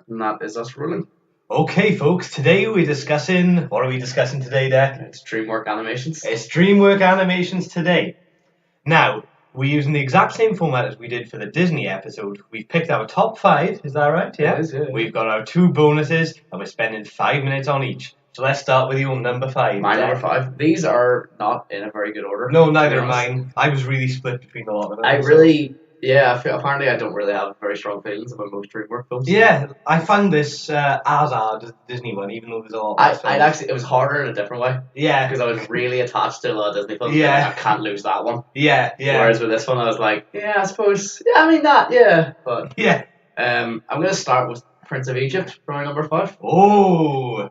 And that is us rolling. Okay, folks, today we're discussing... What are we discussing today, Deck? It's Dreamworks animations. It's Dreamworks animations today. Now, we're using the exact same format as we did for the Disney episode. We've picked our top 5, is that right? Yeah. It is, yeah. We've got our 2 bonuses, and we're spending 5 minutes on each. So let's start with your number 5. My number 5. These are not in a very good order. No, neither are mine. I was really split between a lot of them. Apparently I don't really have very strong feelings about most Dreamworks films. Yeah, I found this as hard as the Disney one, even though there's a lot of it was harder in a different way. Yeah. Because I was really attached to a lot of Disney films. Yeah. I can't lose that one. Yeah. Whereas with this one, I was like, I suppose. Yeah, I mean that, yeah. But yeah. I'm going to start with Prince of Egypt for my number 5. Oh.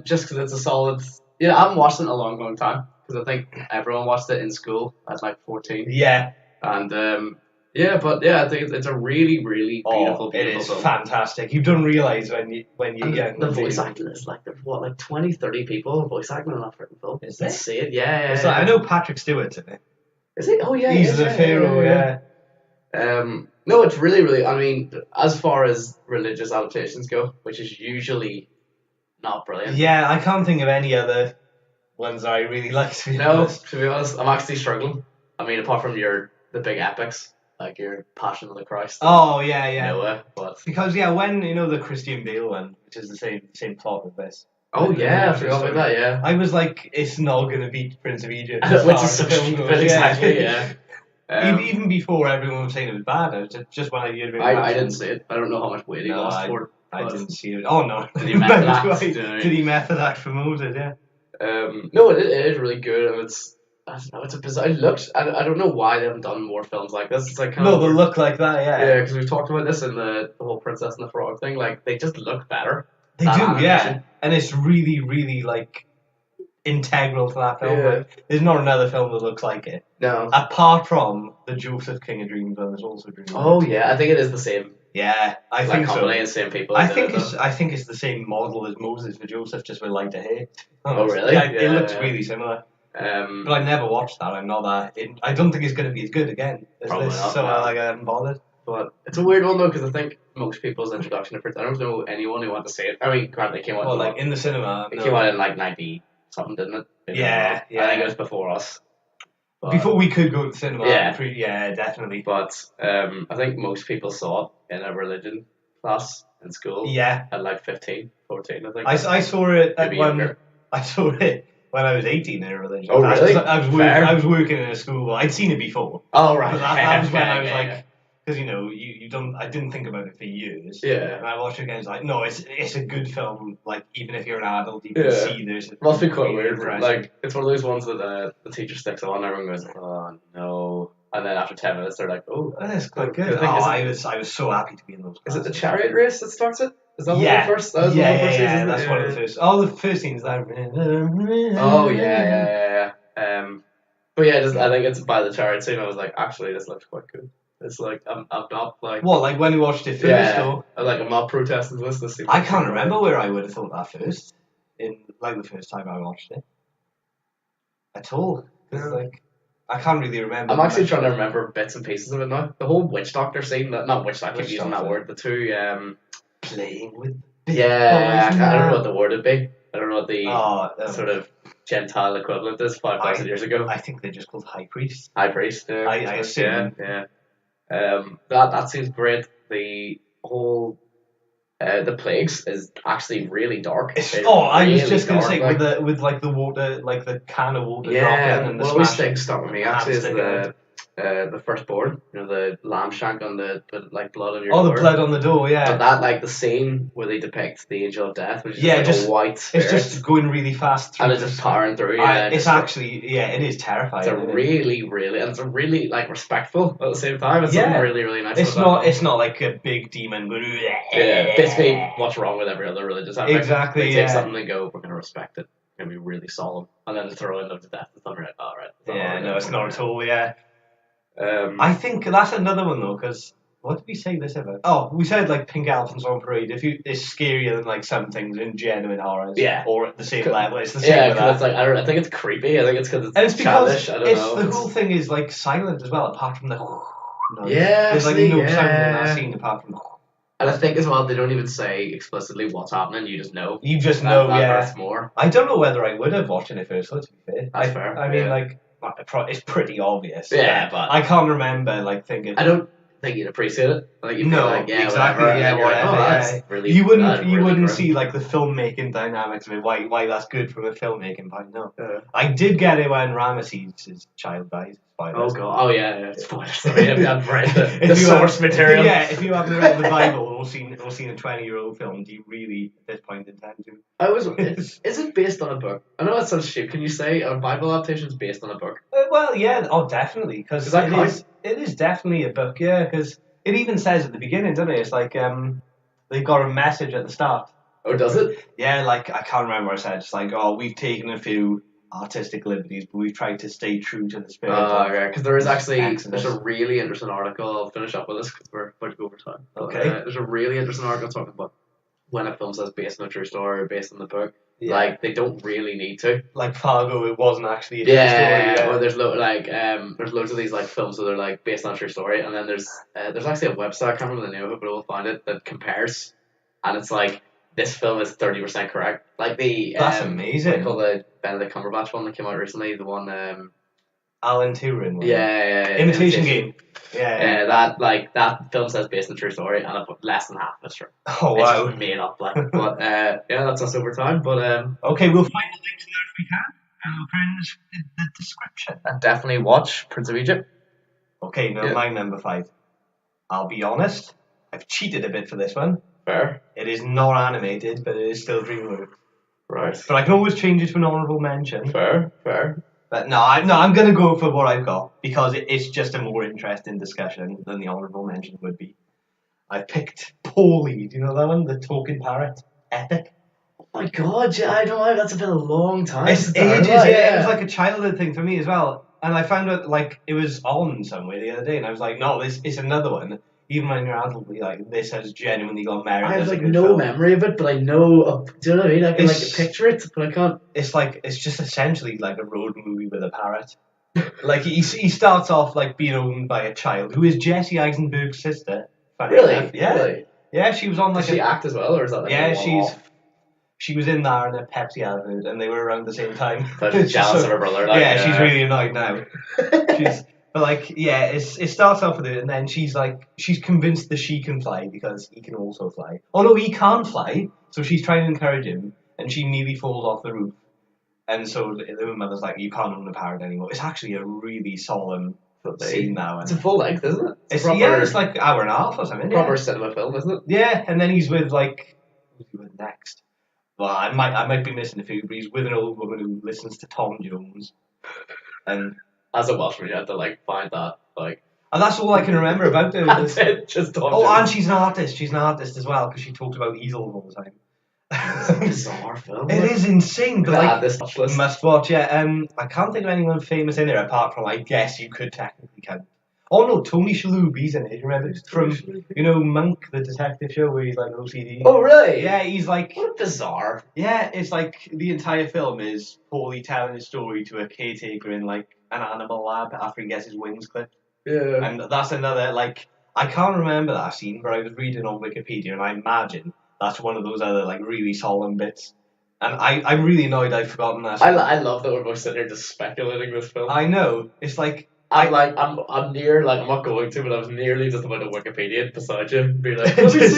Just because it's a solid. Yeah, I haven't watched it in a long, long time. Because I think everyone watched it in school at like 14. Yeah. And I think it's a really, really beautiful it is film. Fantastic. You don't realise when you're young. The voice acting is like, there's 20, 30 people voice acting in that freaking film. Is there? See it? Yeah. Like, I know Patrick Stewart's in it. Is he? Oh, yeah. He's the Pharaoh, yeah. No, it's really, really, I mean, as far as religious adaptations go, which is usually not brilliant. Yeah, I can't think of any other ones that I really like, to be honest. To be honest, I'm actually struggling. I mean, apart from the big epics, like your Passion of the Christ. Oh, yeah. Noah, but... Because, when, the Christian Bale one, which is the same plot as this. Oh, yeah, I forgot about that, yeah. I was like, it's not going to beat Prince of Egypt. Which is so stupid, exactly, yeah. Even before everyone was saying it was bad, I was just when I heard about it. I didn't see it. I don't know how much weight he lost for it. I didn't see it. Oh, no. Did he method act? Did he method act for Moses, yeah. No, it is really good, and I don't know, it's a bizarre... I don't know why they haven't done more films like this. It's like they look like that, yeah. Yeah, because we've talked about this in the whole Princess and the Frog thing. Like, they just look better. They do, animation. Yeah. And it's really, really, like, integral to that film. Yeah. Like, there's not another film that looks like it. No. Apart from the Joseph King of Dreams one, there's also Dreamworks. Oh, yeah, I think it is the same. Yeah, I think so. Company and same people. I think it's the same model as Moses for Joseph, just with lighter hair. Oh, really? Yeah, it looks really similar. But I never watched that. I'm not that. I don't think it's going to be as good again as Probably this. Not, so no. I haven't bothered. But it's a weird one though, because I think most people's introduction to Prince. I don't know anyone who went to see it. I mean, granted, they came out. Well, like in the cinema. It came out in like 90 something, didn't it? Yeah. I think it was before us. But before we could go to the cinema. Yeah. Definitely. But I think most people saw it in a religion class in school. Yeah. At like 15, 14, I think. I saw it at I saw it when I was 18 in a religion class. Really? I was working in a school. I'd seen it before. Oh, right. But that was when I was like, because you don't. I didn't think about it for years. Yeah. And I watched it again. It's like, no, it's a good film. Like even if you're an adult, you can see there's. It must be quite weird. Like it's one of those ones that the teacher sticks on, and everyone goes, "Oh no." And then after 10 minutes, they're like, "Oh, that's quite good." I was so happy to be in those classes. Is it the chariot race that starts it? Is that one of the first? That's one of the first. Oh, the first scene is that. Oh yeah. But yeah, I think it's by the chariot scene. I was like, actually, this looks quite good. It's like I'm not like. What, like when you watched it first? Yeah. I'm not protesting this. I can't remember where I would have thought that first. In like the first time I watched it. At all. Like. I can't really remember. I'm actually trying to remember bits and pieces of it now. The whole witch doctor scene, not witch doctor, I keep using that word. The two, playing with. Yeah, I don't know what the word would be. I don't know what the sort of Gentile equivalent is 5,000 years ago. I think they're just called high priests. High priest. Yeah, I assume. Yeah. That seems great. The whole. The plagues is actually really dark. I was just going to say, with the water, like the can of water dropping and the always things start with me actually is the firstborn, the lamb shank on the like blood on your door. Oh, the blood on the door, yeah. But that, like the scene where they depict the angel of death, which is just a white spirit. It's just going really fast through. And it's just powering through. It's actually, it is terrifying. It's it's a really like respectful at the same time. It's something really, really nice. It's not like a big demon going. Yeah, basically what's wrong with every other religious aspect. Exactly. They take something and go, we're going to respect it. We're going to be really solemn, and then throw in them to death. It's not right. All right. It's not at all. Yeah. I think that's another one though, because what did we say this about? Oh, we said like Pink Elephants on Parade. It's scarier than like some things in genuine horrors. Yeah. Or at the same level. It's the same. Yeah, because it's like I think it's creepy. I think it's because it's childish. I don't know. The whole thing is like silent as well, apart from the. Yeah. There's like no sound in that scene apart from. And I think as well, they don't even say explicitly what's happening. You just know. You just know, that yeah. hurts more. I don't know whether I would have watched it if it was, to be fair. That's fair. I mean, like, it's pretty obvious. Yeah, but I can't remember, like, thinking. I don't think you'd appreciate it. Like, you'd be like, yeah, exactly, whatever. yeah, And then you're whatever. like, oh, yeah. that's really. You that's really wouldn't grim. see like the filmmaking dynamics of it. Why that's good from a filmmaking point. No, I did get it when Ramesses' child dies. Oh god! Oh yeah. Spoilers. I mean, I've read the source material. Yeah, if you haven't read the Bible or seen a 20-year-old film, do you really at this point intend to? Is it based on a book? I know that sounds stupid. Can you say a Bible adaptation is based on a book? Well, yeah. Oh, definitely. Because it is definitely a book. Yeah, because it even says at the beginning, doesn't it? It's like they've got a message at the start. Oh, does it? Yeah, like I can't remember what I said. It's like, oh, we've taken a few artistic liberties, but we've tried to stay true to the spirit. Okay, because there is actually there's a really interesting article. I'll finish up with this because we're about to go over time. Okay. There's a really interesting article talking about when a film says based on a true story or based on the book. Yeah. Like they don't really need to. Like Fargo, it wasn't actually a true story. Yeah. Well, there's there's loads of these like films where they're like based on a true story, and then there's actually a website, I can't remember the name of it, but we'll find it, that compares, and it's like this film is 30% correct. Like that's amazing. What do you call the Benedict Cumberbatch one that came out recently? The one Alan Turing one. Yeah. Imitation Game. Yeah. That film says based on a true story, and I put less than half of it's true. Oh wow. It's just made up, like. But yeah, that's us over time. But okay, we'll find the links there if we can, and we'll put in the description. And definitely watch Prince of Egypt. Okay, now my number 5. I'll be honest, I've cheated a bit for this one. Fair. It is not animated, but it is still Dreamworks. Right. But I can always change it to an honourable mention. Fair. But I'm going to go for what I've got, because it's just a more interesting discussion than the honourable mention would be. I picked Paulie. Do you know that one? The Talking Parrot. Epic. Oh my god, yeah, I know, that's been a long time. It's ages, yeah. It was like a childhood thing for me as well. And I found out, like, it was on somewhere the other day, and I was like, no, this is another one. Even when you're adult, will be like, this has genuinely got merit. I have like no memory of it, but I know. Do you know what I mean? I can like picture it, but I can't. It's just essentially like a road movie with a parrot. Like he starts off like being owned by a child who is Jesse Eisenberg's sister. Really? Enough. Yeah. Really? Yeah, she was on like. Does she act as well, or is that like she was in there in a Pepsi advert, and they were around the same time. So she's jealous of her brother. Like, yeah, she's really annoyed now. But like, yeah, it starts off with it, and then she's convinced that she can fly because he can also fly. Oh no, he can't fly, so she's trying to encourage him, and she nearly falls off the roof. And so the mother's like, you can't own a parrot anymore. It's actually a really solemn scene now. It's a full length, isn't it? It's like an hour and a half or something. Proper cinema film, isn't it? Yeah, and then he's with like, who's he with next? Well, I might be missing a few, but he's with an old woman who listens to Tom Jones. And as a Welshman, you have to like find that like. And that's all I can remember about it. That's it, just Tom Jones. And she's an artist. She's an artist as well because she talks about easels all the time. It's a bizarre film. It is insane, but like this must watch. Yeah, I can't think of anyone famous in there apart from, I guess you could technically count. Oh no, Tony Shalhoub's in it. You remember from Monk, the detective show where he's like OCD. Oh really? Yeah, he's like. What bizarre. Yeah, it's like the entire film is Paulie telling his story to a caretaker in like an animal lab after he gets his wings clipped. Yeah. And that's another like I can't remember that scene, but I was reading on Wikipedia and I imagine that's one of those other like really solemn bits. And I'm really annoyed I've forgotten that. I love that we're both sitting here just speculating this film. I know. It's like I'm near, like, I'm not going to, but I was nearly just about to Wikipedia it beside you and be like, what do you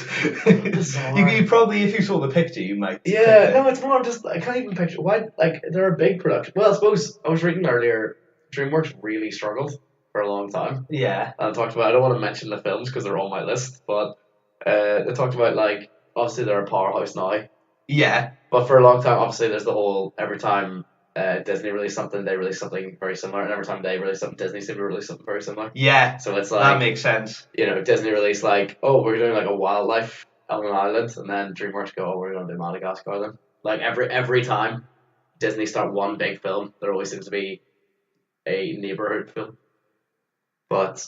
see? You probably, if you saw the picture, you might. Yeah, no, it's more just, I can't even picture, why, like, they're a big production. Well, I suppose, I was reading earlier, DreamWorks really struggled for a long time. Yeah. And I talked about, I don't want to mention the films because they're on my list, but they talked about, like, obviously they're a powerhouse now. Yeah. But for a long time, obviously, there's the whole, every time Disney released something, they released something very similar, and every time they released something, Disney seemed to release something very similar. Yeah. So it's like, that makes sense. You know, Disney released like, oh, we're doing like a wildlife on an island, and then DreamWorks go, oh, we're going to do Madagascar then. Like every time Disney start one big film, there always seems to be a neighborhood film. But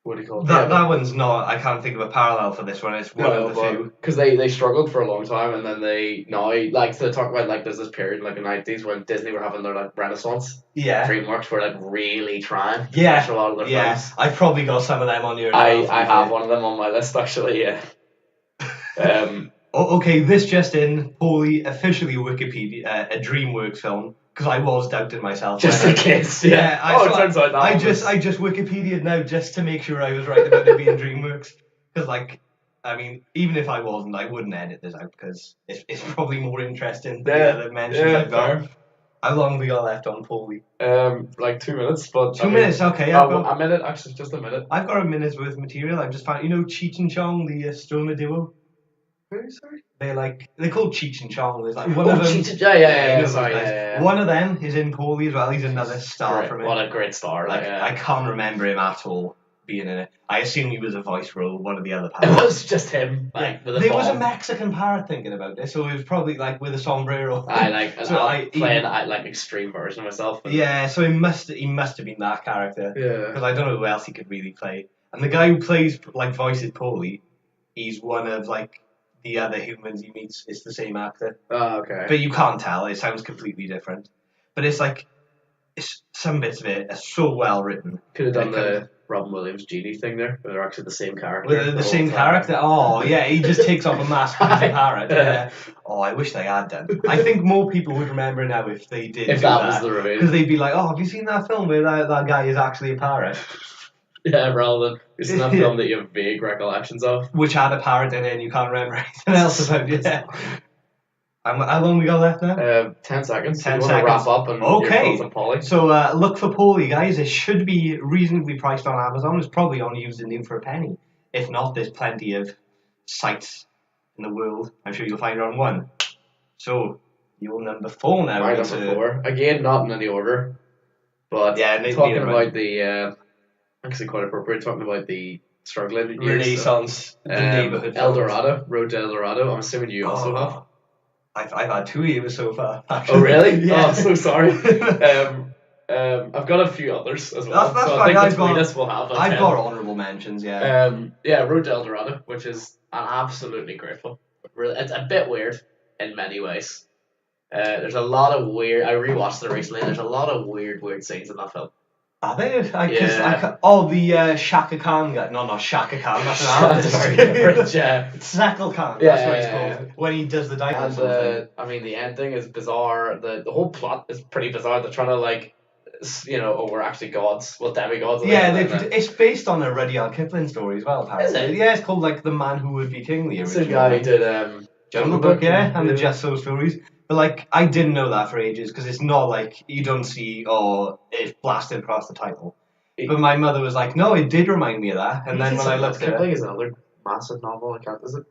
what do you call it? That one's not. I can't think of a parallel for this one. It's one of the few. Because they struggled for a long time, and then they now like to talk about like there's this period like the 90s when Disney were having their like renaissance. Yeah. Dreamworks were like really trying to Yeah. push a lot of their films. I've probably got some of them on your. I have one of them on my list actually. Yeah. Okay, this just in. Paulie officially Wikipedia a Dreamworks film. Because I was doubting myself. Just in case, yeah. It turns out that I just Wikipedia'd now just to make sure I was right about it being Dreamworks. Because, like, I mean, even if I wasn't, I wouldn't edit this out because it's probably more interesting than the other mentions I've got. How long have we got left on Paulie? Like 2 minutes, but 2 minutes, okay. A minute, actually, just a minute. I've got a minute's worth of material. I've just found, Cheech and Chong, the Stroma duo. Who, sorry? They're called Cheech and Chong. There's like one of them. Cheech and Chong, yeah. Sorry, yeah. One of them is in Paulie as well. He's another star from it. What a great star! I can't remember him at all being in it. I assume he was a voice role, one of the other parrots. It was just him. Like with there was a Mexican parrot thinking about this, so it was probably like with a sombrero. I playing like extreme version of myself. Yeah, so he must have been that character. Yeah. Because I don't know who else he could really play. And the guy who plays like voices Paulie, he's one of like the other humans he meets. It's the same actor. Oh, okay. But you can't tell. It sounds completely different. But it's like some bits of it are so well written. Could have done the Robin Williams genie thing there, where they're actually the same character. With the same character? Oh, yeah, he just takes off a mask and he's a parrot. Yeah. Oh, I wish they had done. I think more people would remember now if they did. If that was the reveal. Because they'd be like, oh, have you seen that film where that guy is actually a parrot? Yeah, rather than it's not a film that you have vague recollections of. Which had a parrot in it and you can't remember anything else about it. Yeah. How long we got left now? 10 seconds. 10 seconds. Want to wrap up and okay. Paulie. So look for Paulie, guys. It should be reasonably priced on Amazon. It's probably only used in for a penny. If not, there's plenty of sites in the world. I'm sure you'll find it on one. So you're number 4 now. My number 4. Again, not in any order. But talking about the actually quite appropriate. Talking about the struggling Renaissance, the neighborhood. El Dorado, Road to El Dorado. I'm assuming you also have. I've had 2 years so far. Actually. Oh really? Yeah. Oh, I'm so sorry. I've got a few others as well. That's so fine. I think between us we'll have. I've got honourable mentions. Yeah. Road to El Dorado, which is absolutely grateful. It's a bit weird in many ways. There's a lot of weird. I rewatched it recently. There's a lot of weird scenes in that film. Are they? The Shaka Khan guy. No, not Shaka Khan. That's an artist. Shaka Khan. That's what it's called. When he does the dinosaur thing. I mean, the ending is bizarre. The whole plot is pretty bizarre. They're trying to we're actually gods. Well, demigods. Yeah, it's based on a Rudyard Kipling story as well, apparently. Is it? Yeah, it's called like The Man Who Would Be King. The original. It's a guy who did Jungle Book, and the Just So stories. But like, I didn't know that for ages because it's not like you don't see it's blasted across the title. But my mother was like, no, it did remind me of that. And then when I looked at it, Kipling is another massive novel. Is it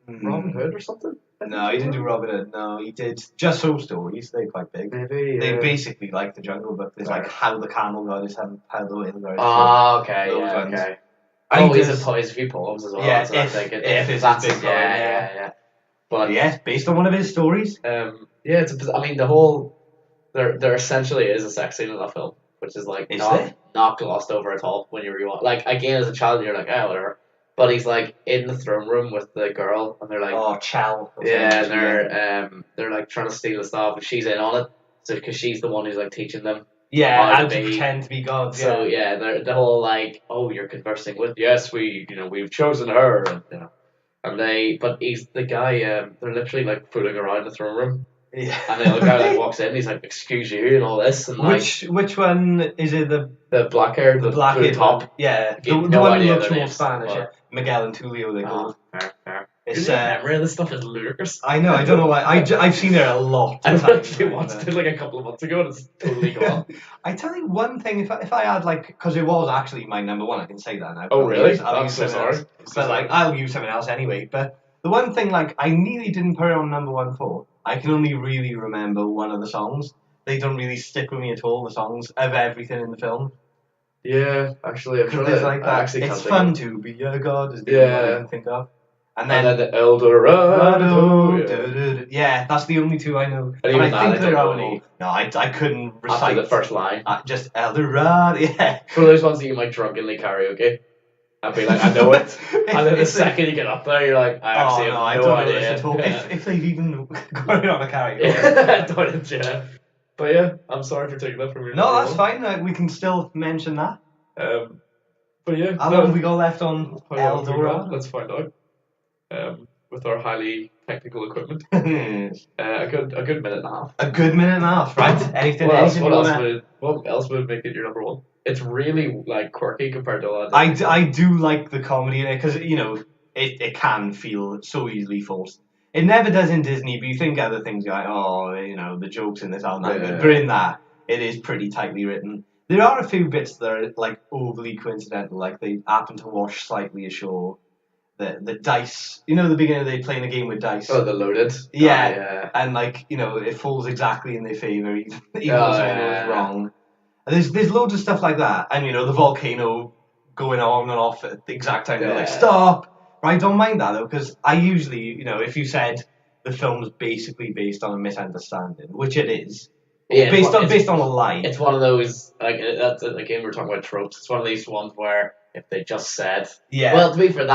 Robin Hood or something? No, he didn't do Robin Hood. No, he did Just So stories. They're quite big. Maybe they basically like the Jungle Book. There's like how the camel got his head, how the whale got his. Oh, okay, okay. He's a few poems as well. Yeah, so if that's big. Yeah. But based on one of his stories. The whole there essentially is a sex scene in that film, which is like not glossed over at all when you rewatch. Like again, as a child, you're like, whatever. But he's like in the throne room with the girl, and they're like, Chow. Yeah, and they're like trying to steal the stuff, and she's in on it, so because she's the one who's like teaching them. Yeah, how to pretend to be gods. So they're the whole like, you're conversing with. Yes, we've chosen her, and but he's the guy. They're literally like fooling around the throne room. Yeah. And then the guy walks in. He's like, "Excuse you," and all this. And which one is it? The black hair, the black hair top. Yeah, the one who looks more Spanish. Yeah. Miguel and Tulio, they call it. Fair. It's memory of this stuff is ludicrous. I know. I don't know why. I've seen it a lot. I actually watched it like a couple of months ago, and it's totally gone. I tell you one thing. If I had because it was actually my number 1, I can say that now. Oh really? I'm so sorry. I'll use something else anyway. But the one thing I nearly didn't put it on number 1 for. I can only really remember one of the songs. They don't really stick with me at all. The songs of everything in the film. Yeah, actually, there's like that. It's fun to be a god. Is the only one I can think of. And then the El Dorado. Yeah, that's the only 2 I know. And even I think they're only. No, I couldn't recite the first line. Just El Dorado. Yeah. For those ones that you might drunkenly karaoke. and be like, I know it. And then the second you get up there, you're like, I actually have I no don't know idea. this at all. If they've even got it on a carry. Yeah. But yeah, I'm sorry for taking that from you. No, that's fine. We can still mention that. But yeah. How long have we got left on El Dorado? Let's find out. With our highly technical equipment. a good minute and a half. A good minute and a half, right? Anything what else would make it your number one? It's really like quirky compared to a lot of I do like the comedy in it because it can feel so easily forced. It never does in Disney, but you think other things you're like, the jokes in this aren't that good. But in that, it is pretty tightly written. There are a few bits that are like overly coincidental, like they happen to wash slightly ashore. The dice, the beginning they playing a game with dice. Oh, the loaded. Yeah, and it falls exactly in their favour, even though someone goes wrong. And there's loads of stuff like that, and the volcano going on and off at the exact time. They're like, stop! Right, I don't mind that though, because I usually, if you said the film's basically based on a misunderstanding, which it is, based on a lie. It's one of those that's again we're talking about tropes. It's one of these ones where if they just said, well, to be fair,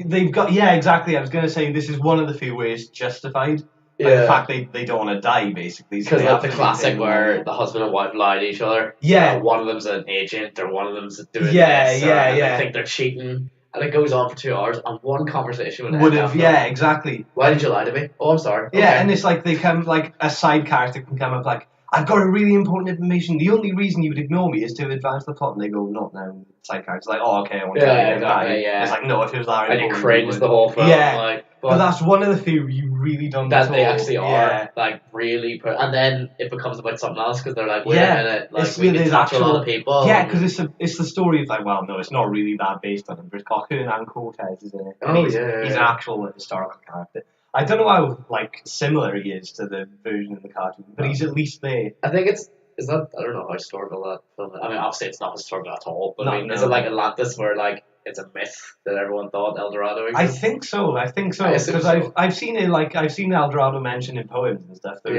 they've got exactly. I was going to say this is one of the few ways justified. Like the fact they don't want to die, basically. Because like the classic where the husband and wife lie to each other. Yeah. One of them's an agent, or one of them's doing this. They think they're cheating. And it goes on for 2 hours, and one conversation would have, exactly. Why did you lie to me? Oh, I'm sorry. Yeah, okay. And it's like they come, like a side character can come up like, I've got a really important information. The only reason you would ignore me is to advance the plot. And they go, not now. Side character's like, oh, okay, I want to die. Yeah. It's like, no, if it was that and you cringe the whole film. Yeah. But that's one of the few you really don't that they actually are like really and then it becomes about something else because they're like, wait a minute, like we can touch a lot of people. Yeah, because it's the story of like, well, no, it's not really that based on him. There's Hernan Cortez, isn't it? And he's an actual historical character. I don't know how like similar he is to the version in the cartoon, but he's at least there. I think is that I don't know how historical that film is. I mean, obviously it's not historical at all, but is it like Atlantis where like it's a myth that everyone thought El Dorado existed? I think so because I've seen it I've seen El Dorado mentioned in poems and stuff. I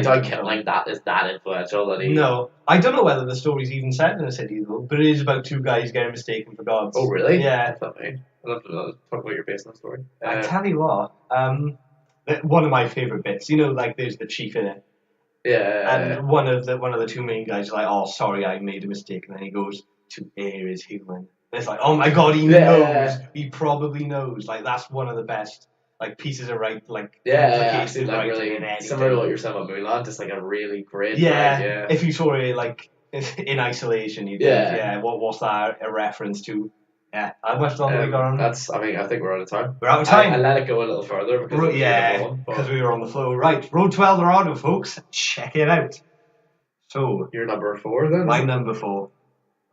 don't get like that is that influential that he. No, I don't know whether the story's even set in a city though, but it is about two guys getting mistaken for gods. Oh really? Yeah. I'd love to talk about your based on the story. I tell you what, one of my favourite bits, like there's the chief in it. Yeah. And one of the two main guys is like, oh sorry, I made a mistake, and then he goes, to err is human. And it's like, oh my god, he knows. He probably knows. Like that's one of the best pieces of writing, implicated writing really, in anything. Similar to what you're saying about Mulan, just like a really great yeah. If you saw it in isolation, you'd think, what's that a reference to? Yeah, how much longer we got on? I think we're out of time. We're out of time. I let it go a little further because we were on the flow. Right, Road to El Dorado, folks. Check it out. So you're number 4 then. My number 4.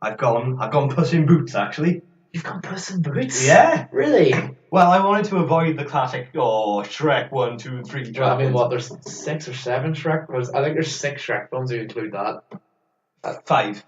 I've gone Puss in Boots actually. You've gone Puss in Boots? Yeah. Really? Well, I wanted to avoid the classic Shrek 1, 2, and 3. Well, I mean, there's 6 or 7 Shrek films. I think there's 6 Shrek films. You include that. 5.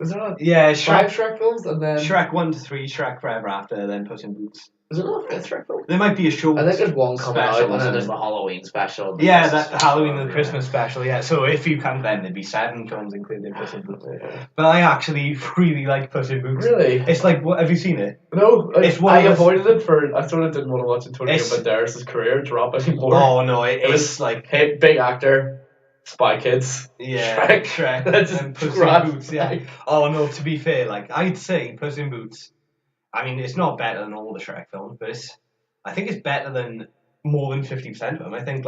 Is there not? Yeah, 5 Shrek films and then Shrek 1 to 3, Shrek Forever After, then Puss in Boots. Is there not a 5th Shrek film? There might be a short. I think there's one coming out, and then there's the Halloween special. Yeah, that Halloween and the Christmas special. Yeah, so if you count them, there'd be 7 films including Puss in Boots. Yeah. But I actually really like Puss in Boots. Really? It's like, have you seen it? No, I avoided it I sort of didn't want to watch Antonio Banderas' career drop anymore. Oh no, it was like hey, big actor. Spy Kids. Yeah. Shrek. And Puss in Boots, yeah. Oh no, to be fair, I'd say Puss in Boots, I mean, it's not better than all the Shrek films, but I think it's better than more than 50% of them. I think,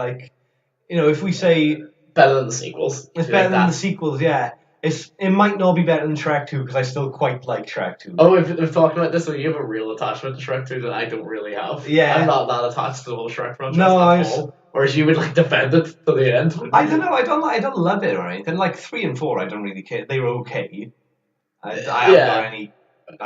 if we say... Better than the sequels. It's better than the sequels, yeah. It might not be better than Shrek 2, because I still quite like Shrek 2. Oh, if we're talking about this, so you have a real attachment to Shrek 2 that I don't really have. Yeah. I'm not that attached to the whole Shrek franchise at all. Whereas you would defend it to the end. I don't know. I don't love it or anything. 3 and 4, I don't really care. They were okay. I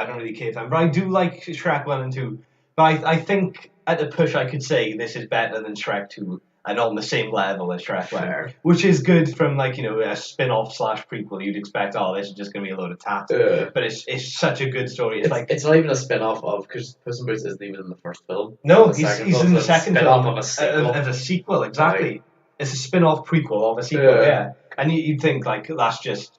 don't really care for them, but I do like Shrek 1 and 2. But I think at a push I could say this is better than Shrek 2 and on the same level as Shrek 1, which is good from a spin-off / prequel. You'd expect, this is just going to be a load of tat. But it's such a good story. It's not even a spin-off of, because Puss in Boots isn't even in the first film. No, he's in the second film. Of a sequel. Of a sequel, exactly. Right. It's a spin-off prequel of a sequel, yeah. And you'd think, that's just,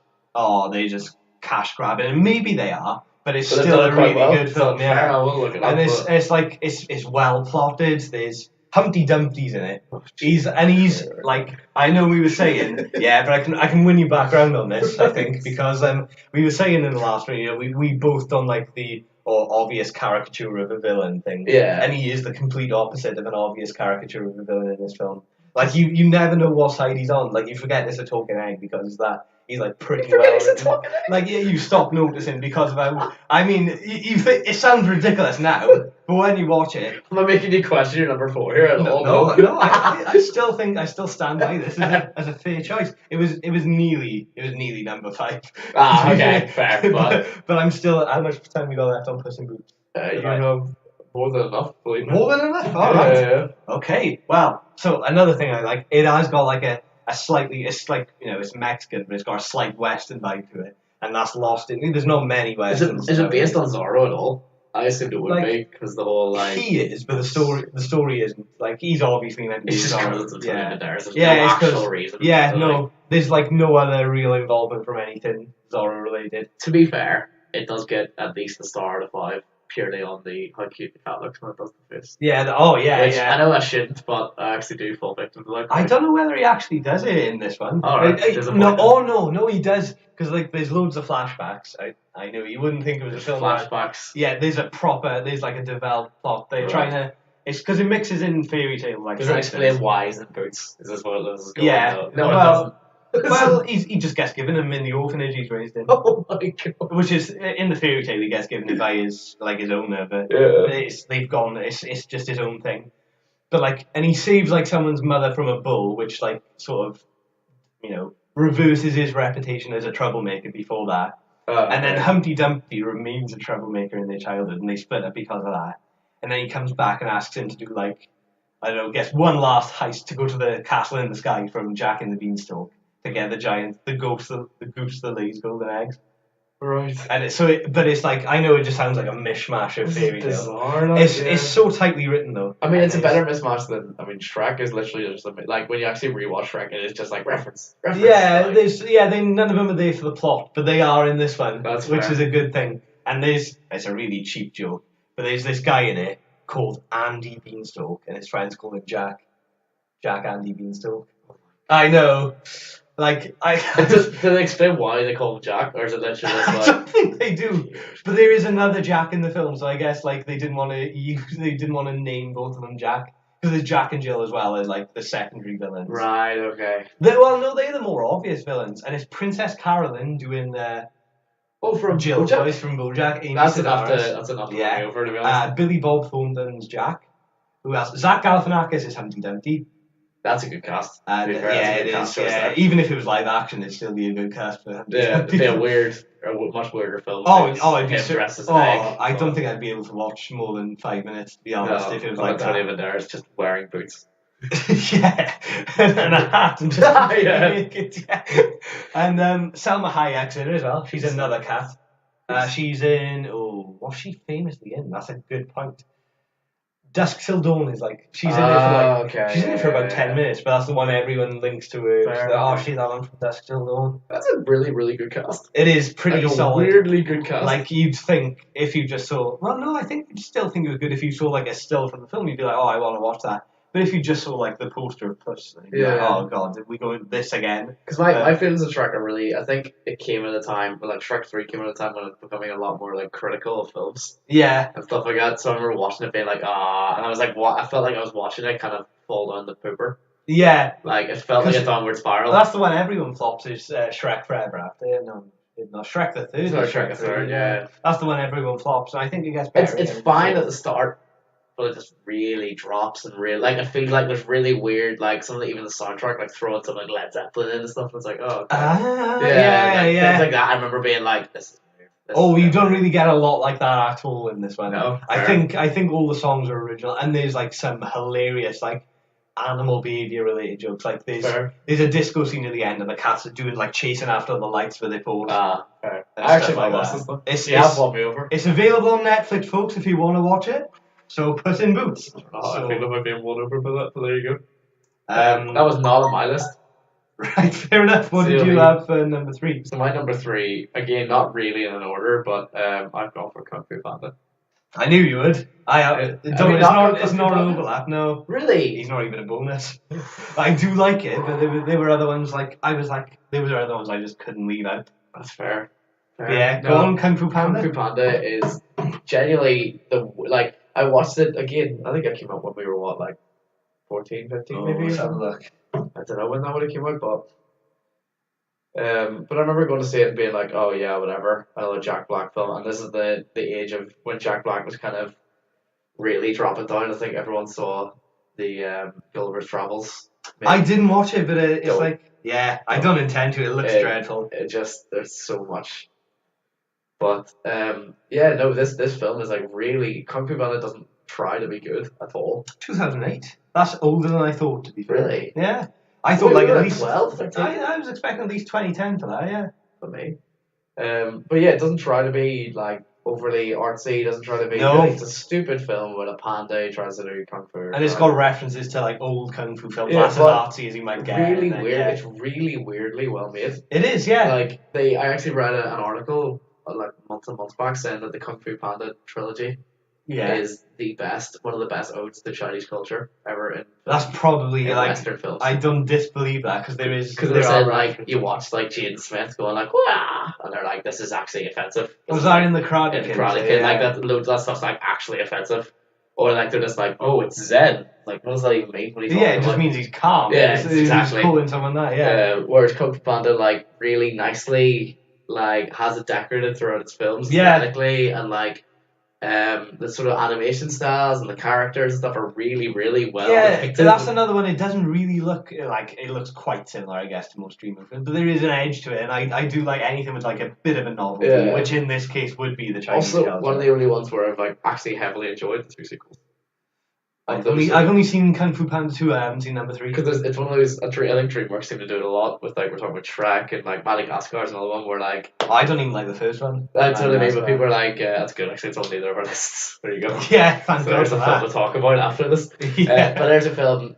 they just cash grabbing. And maybe they are, but it's But still a really well. good film. Fair, Yeah, I will look it up, and it's well plotted. There's Humpty Dumpty's in it. He's like, I know we were saying, yeah, but I can win you back round on this, I think, because we were saying in the last one, we both done like the obvious caricature of a villain thing. Yeah. And he is the complete opposite of an obvious caricature of a villain in this film. Like you never know what side he's on. Like you forget it's a talking egg because he's like pretty well written. Like you stop noticing because of how. I mean, you think it sounds ridiculous now, but when you watch it, am I making you question your number 4 here? No. I still stand by this as a fair choice. It was nearly number 5. Okay, fair. But I'm still. How much time we got left on Puss in Boots? You have more than enough, believe me. More than enough. All right. Yeah. Okay. Well, so another thing I like, it has got like a slightly, it's like, it's Mexican, but it's got a slight Western vibe to it, and that's lost in. There's not many Westerns. Is it based on Zorro at all? I assumed it would be because the whole like he is, but the story isn't. Like he's obviously meant to be Zorro. Yeah, no actual reason. Yeah, no, there's like no other real involvement from anything Zorro related. To be fair, it does get at least a star out of 5 purely on the how cute the cat looks when it does the face. Yeah. Which I know I shouldn't, but I actually do fall victim to I don't know whether he actually does it in this one. Alright. No, he does. Because like there's loads of flashbacks. I know you wouldn't think it was a film. Flashbacks. There's like a developed plot. They're trying to. It's because it mixes in fairy tale like. Does it explain why he's in boots? Is this what this is going? Yeah. No, it doesn't. Well, he just gets given them in the orphanage he's raised in. Oh my god! Which is in the fairy tale he gets given it by his owner, but they've gone. It's just his own thing. But like, and he saves like someone's mother from a bull, which like sort of, reverses his reputation as a troublemaker before that. And then Humpty Dumpty remains a troublemaker in their childhood, and they split up because of that. And then he comes back and asks him to do like, I don't know, guess one last heist to go to the castle in the sky from Jack and the Beanstalk to get the goose that lays golden eggs. Right. And it's like, I know it just sounds like a mishmash of fairy tale. It's so tightly written though. I mean, it's a better mismatch than Shrek is literally just like when you actually rewatch Shrek, it is just like reference. Yeah, none of them are there for the plot, but they are in this one, which is a good thing. And it's a really cheap joke, but there's this guy in it called Andy Beanstalk, and his friends call him Jack Andy Beanstalk. I know. Like do they explain why they call him Jack, or is it literally just like? I don't think they do, but there is another Jack in the film, so I guess like they didn't want to name both of them Jack, because there's Jack and Jill as well as like the secondary villains. Right. Okay. They're the more obvious villains, and it's Princess Carolyn doing from Jill's BoJack? voice from BoJack. Amy That's Sedaris. enough to win me over, to be honest. Billy Bob Thornton's Jack. Who else? Zach Galifianakis is Humpty Dumpty. That's a good cast. It is. Yeah. Even if it was live action, it'd still be a good cast for Humpty Dumpty. It'd be a much weirder film. It'd be I don't think I'd be able to watch more than 5 minutes, to be honest, if it was like that. Antonio Banderas just wearing boots. Yeah, and a hat and just naked. Yeah. And Selma Hayek's in it as well. She's another cat. She's in. What's she famously in? That's a good point. Dusk Till Dawn is like she's in it for she's in it for about 10 minutes, but that's the one everyone links to her. She's that one from Dusk Till Dawn. That's a really, really good cast. It is pretty solid. Weirdly good cast. Like you'd think if you just saw. Well, no, I think you'd still think it was good if you saw like a still from the film. You'd be like, I want to watch that. But if you just saw like the poster of Puss, you'd be like, oh god, did we go into this again? Because my feelings of Shrek are really, I think it came at a time, like Shrek 3 came at a time when it was becoming a lot more like critical of films. Yeah. And stuff like that. So I remember watching it being like, and I was like, what? I felt like I was watching it kind of fall down the pooper. Yeah. Like it felt like a downward spiral. That's the one everyone flops is Shrek Forever After. No, Shrek the Third. Shrek the Third, yeah. That's the one everyone flops, and I think it gets better. It's fine at the start. But it just really drops and really like I feel like there's really weird like some of even the soundtrack like throwing some like Led Zeppelin in and stuff. And it's like yeah. Things like that. I remember being like, this is weird. You don't really get a lot like that at all in this one. No, I think all the songs are original, and there's like some hilarious like animal behavior related jokes. Like there's a disco scene at the end, and the cats are doing like chasing after the lights with their paws. I actually might watch this one. It's won me over. It's available on Netflix, folks, if you want to watch it. So Puss in Boots. I feel like I might be won over for that, but there you go. That was not on my list. Right, fair enough. What did you have for number 3? So my number 3, again, not really in an order, but I've gone for Kung Fu Panda. I knew you would. It's not an overlap, no. Really? He's not even a bonus. I do like it, but there were other ones there were other ones I just couldn't leave out. That's fair. Yeah, go on, Kung Fu Panda. Kung Fu Panda is genuinely I watched it again. I think it came out when we were 14, 15 maybe. Let's have a look. I don't know when that would have came out, but I remember going to see it and being like, oh yeah, whatever, another Jack Black film. And this is the age of when Jack Black was kind of really dropping down. I think everyone saw the Gulliver's Travels. Maybe. I didn't watch it, but I don't intend to. It looks dreadful. There's so much. But this film is really Kung Fu Panda doesn't try to be good at all. 2008. That's older than I thought, to be fair. Really? Yeah. I thought at least 12, 13. I was expecting at least 2010 for that. Yeah. For me. But yeah, it doesn't try to be overly artsy. It doesn't try to be. No. It's a stupid film with a panda who tries to do kung fu. And it's got references to old kung fu films. That's as artsy as you might get. Really weird. Yeah. It's really weirdly well made. It is, yeah. I actually read an article months and months back saying that the Kung Fu Panda trilogy is one of the best odes to Chinese culture ever in. That's probably Western films. I don't disbelieve that because they said you watch Jaden Smith going wah, and they're like, this is actually offensive. Was that in the Karate Kid? Karate Kid, that loads of that stuff's actually offensive, or they're just oh, it's Zen. What does that even mean? It just means he's calm. Yeah, exactly. He's calling someone that. Yeah. Whereas Kung Fu Panda really nicely has it decorated throughout its films aesthetically, and the sort of animation styles and the characters and stuff are really, really well depicted. That's another one. It doesn't really look it looks quite similar, I guess, to most Dreamworks films, but there is an edge to it, and I do like anything with a bit of a novelty, which in this case would be the Chinese culture. One of the only ones where I've actually heavily enjoyed the 2 sequels. I've only seen Kung Fu Panda 2. I haven't seen number 3. Because it's one of those. I think Dreamworks seem to do it a lot with we're talking about Shrek and Madagascar is another one where I don't even like the first one. That's what I mean. But people are that's good. Actually, it's on neither of our lists. There you go. Yeah, thank so there's a film to talk about after this. Yeah. But there's a film.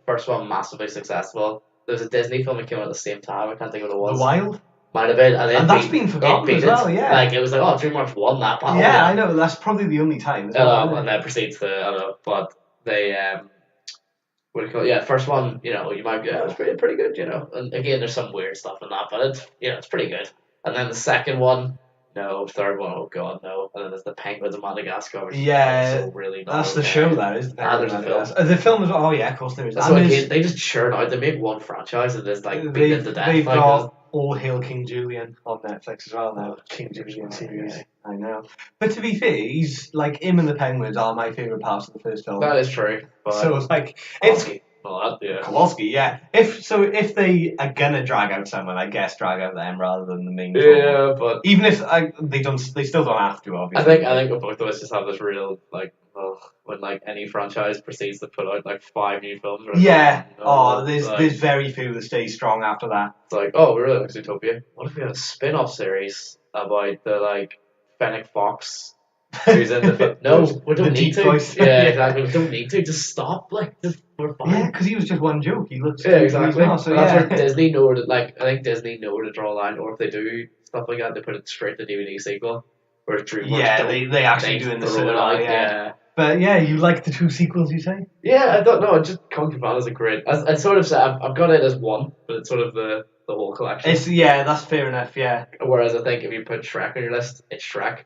First one massively successful. There's a Disney film that came out at the same time. I can't think of what it was. The Wild. Might have been, and that's been forgotten as well. Yeah, it was DreamWorks won that battle. Yeah, I know. That's probably the only time. And then proceeds to but they what do you call it? Yeah, first one, you might it's pretty good, And again, there's some weird stuff in that, but it's pretty good. And then the second one, no. Third one, oh god, no. And then there's the Penguins of Madagascar, which is really that's the show. That is the Penguins of Madagascar. The film is of course there is. So again, they just churn out. They make one franchise and just beat it to death. They've got All Hail King Julian on Netflix as well now. King Julian series. Okay. I know. But to be fair, he's him and the Penguins are my favourite parts of the first film. That is true. So Kowalski, yeah. If they are gonna drag out someone, I guess drag out them rather than the main. Yeah, but even if they still don't have to. Obviously, I think both of us just have this real when any franchise proceeds to put out 5 new films. There's very few that stay strong after that. It's we really like Zootopia. What if we had a spin-off series about the Fennec Fox? Who's in the no, we don't need to. Yeah, exactly. We don't need to. Just stop. We're fine. Yeah, because he was just one joke. He looks. Yeah, exactly. That's where Disney know to I think Disney know to draw a line, or if they do stuff like that, they put it straight to DVD sequel. Whereas Dreamworks they actually do in the cinema. Yeah. But you like the 2 sequels, you say? Yeah, I don't know. Just Kung Fu Panda is a great. I sort of say I've got it as one, but it's sort of the whole collection. That's fair enough. Yeah. Whereas I think if you put Shrek on your list, it's Shrek.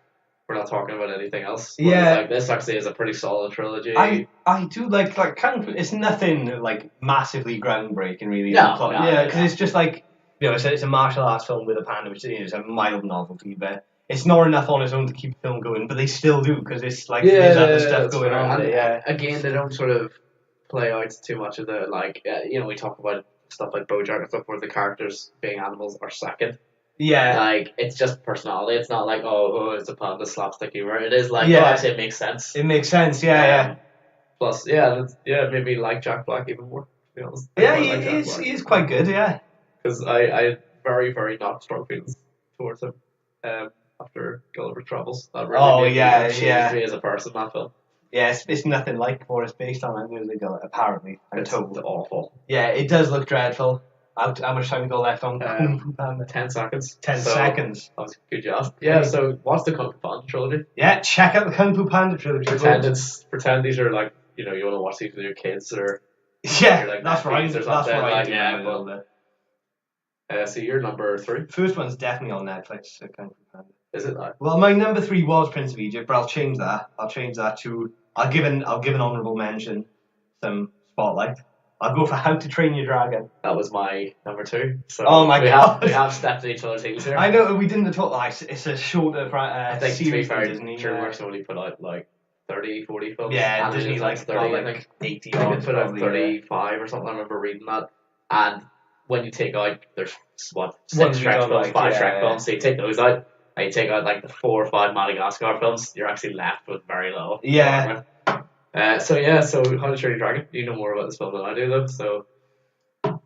We're not talking about anything else. Whereas, this actually is a pretty solid trilogy. I do like Kung Fu. It's nothing massively groundbreaking, really. Because it's just it's a martial arts film with a panda, which is a mild novelty, but it's not enough on its own to keep the film going. But they still do because it's there's other stuff going on. Again, they don't sort of play out too much of the we talk about stuff like BoJack and stuff where the characters being animals are second. Yeah. It's just personality. It's not it's a panda slapstick humor. It is actually it makes sense. It makes sense, yeah. Plus, maybe like Jack Black even more, to be honest. Yeah, he is quite good, yeah. Because I very, very not strong feelings towards him after Gulliver's Travels. That really changed me as a person, that film. Yeah, it's nothing like what it's based on. Apparently, I'm it's told. awful. Yeah, it does look dreadful. How much time we got left on Kung Fu Panda? 10 seconds. 10 seconds. That was a good job. Yeah, so what's the Kung Fu Panda trilogy? Yeah, check out the Kung Fu Panda trilogy. Pretend these are like, you want to watch these with your kids or... Yeah, like that's right. That's right. Like, yeah, but... so you're number 3? First one's definitely on Netflix, Kung Fu Panda. Is it like? Well, my number 3 was Prince of Egypt, but I'll change that. I'll change that to... I'll give an honourable mention, some spotlight. I'll go for How to Train Your Dragon. That was my number 2. So oh my god. We have stepped in each other's heels here. I know, we didn't at all. It's a shorter I think series. Dreamworks only put out like 30, 40 films. Yeah, Disney like 30, like I think. 80 I think they put out 35 or something. I remember reading that. And when you take out, there's 6 Shrek films, 5 Shrek films, so you take those out, and you take out like the 4 or 5 Madagascar films, you're actually left with very little. Yeah. So How to Train Your Dragon. You know more about this film than I do, though. So,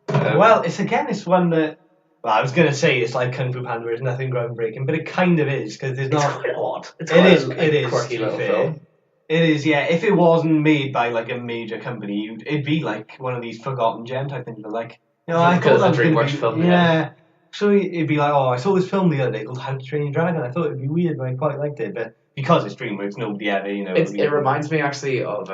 well, it's one that. Well, I was gonna say it's like Kung Fu Panda, where there's nothing groundbreaking, but it kind of is because there's not. It's quite odd. It is quirky little film. It is, yeah. If it wasn't made by like a major company, it'd be like one of these forgotten gem type things. But like, I thought that was Dreamworks film. Yeah. So it'd be like, I saw this film the other day called How to Train Your Dragon. I thought it'd be weird, but I quite liked it. But because it's DreamWorks, nobody ever, It reminds me actually of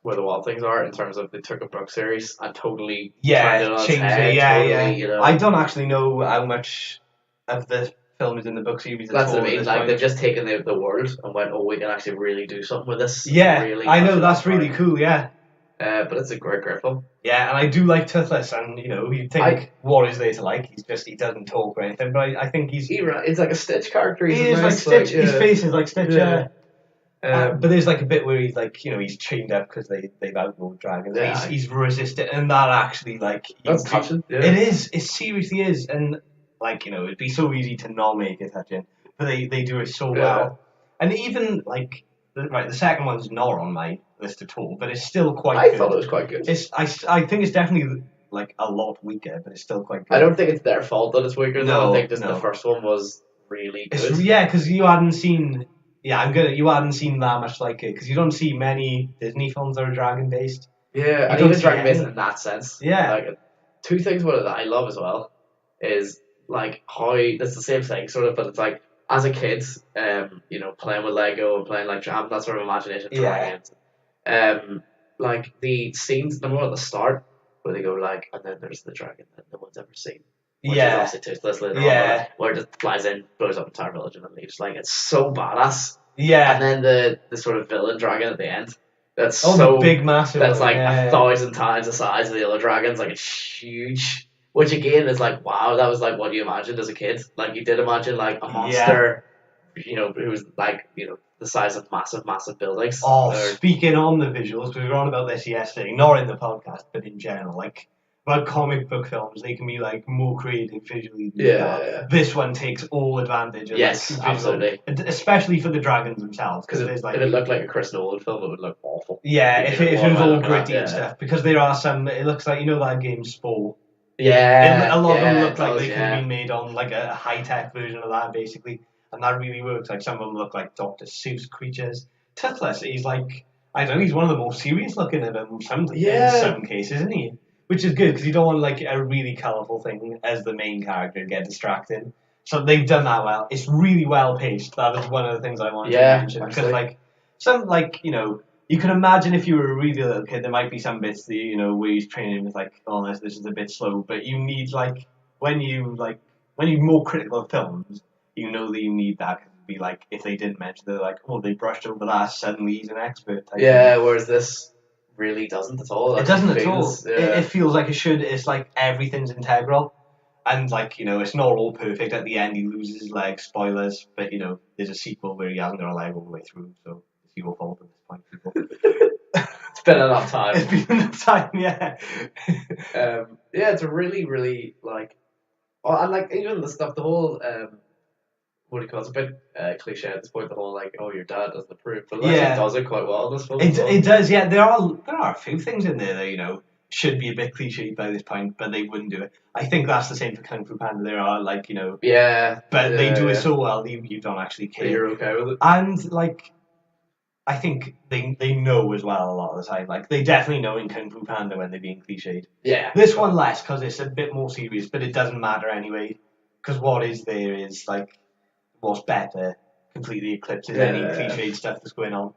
Where the Wild Things Are in terms of they took a book series and totally turned it on its head. Yeah. I don't actually know how much of the film is in the book series. That's what I mean. Like they've just taken the world and went, we can actually really do something with this. Yeah, really I know that's really cool. Yeah. But it's a great film. Yeah, and I do like Toothless, and you think what is there to like? He doesn't talk or anything, but I think he's like a Stitch character. He is like Stitch. His face is like Stitch. Yeah. But there's like a bit where he's like, he's chained up because they've outlawed dragons. Yeah. He's resisted, and that actually that's touching. Yeah. It is. It seriously is, and it'd be so easy to not make it touching, but they do it so well, and even the second one's not on my list at all, but it's still quite good. I thought it was quite good. I think it's definitely a lot weaker, but it's still quite good. I don't think it's their fault that it's weaker. No, I think just the first one was really good. Because you hadn't seen. Yeah, you hadn't seen that much like it because you don't see many Disney films that are dragon based. Yeah, I don't dragon based in that sense. Yeah. 2 things about it that I love as well is how that's the same thing sort of, but it's like as a kid, playing with Lego and playing having that sort of imagination. Dragons. The scenes, number one at the start where they go and then there's the dragon that no one's ever seen. Which is obviously Toothless later on, where it just flies in, blows up the entire village and then leaves. It's so badass. Yeah. And then the sort of villain dragon at the end. That's the big massive. That's 1,000 times the size of the other dragons. It's huge. Which again is wow, that was what you imagined as a kid. You did imagine a monster, who was the size of massive buildings. Speaking on the visuals, we were on about this yesterday, not in the podcast, but in general, about comic book films, they can be more creative visually. Yeah. This one takes all advantage of absolutely. Especially for the dragons themselves. Because if it looked like a Chris Nolan film, it would look awful. Yeah, if it was all gritty and stuff. Because there are some, it looks like, that game Spore. Yeah. A lot of them look like they could have been made on a high-tech version of that, basically. And that really works. Some of them look like Dr. Seuss creatures. Toothless, he's I don't know, he's one of the more serious looking of them in some cases, isn't he? Which is good, because you don't want a really colourful thing as the main character to get distracted. So they've done that well. It's really well paced. That was one of the things I wanted to mention. Because you can imagine if you were a really little kid, there might be some bits that, where he's training with this is a bit slow, but you need when you're more critical of films, that you need that. It'd be if they didn't mention, they're they brushed over that, suddenly he's an expert. Whereas this really doesn't at all. It doesn't at all. It feels like it should. It's everything's integral. And it's not all perfect. At the end he loses his leg, spoilers, but there's a sequel where he hasn't got a leg all the way through, so it's your fault at this point, people. It's been enough time. It's been enough time, yeah. It's a really, really and even the stuff, the whole what do you call it? It's a bit cliche at this point. The whole your dad doesn't approve, but it actually does it quite well in this film. It does, yeah. There are a few things in there that should be a bit cliche by this point, but they wouldn't do it. I think that's the same for Kung Fu Panda. There are but they do it so well you don't actually care. You're okay with it, and I think they know as well a lot of the time. Like, they definitely know in Kung Fu Panda when they're being cliched. Yeah. This one less, because it's a bit more serious, but it doesn't matter anyway. Because what is there is, like, what's better completely eclipses any cliched stuff that's going on.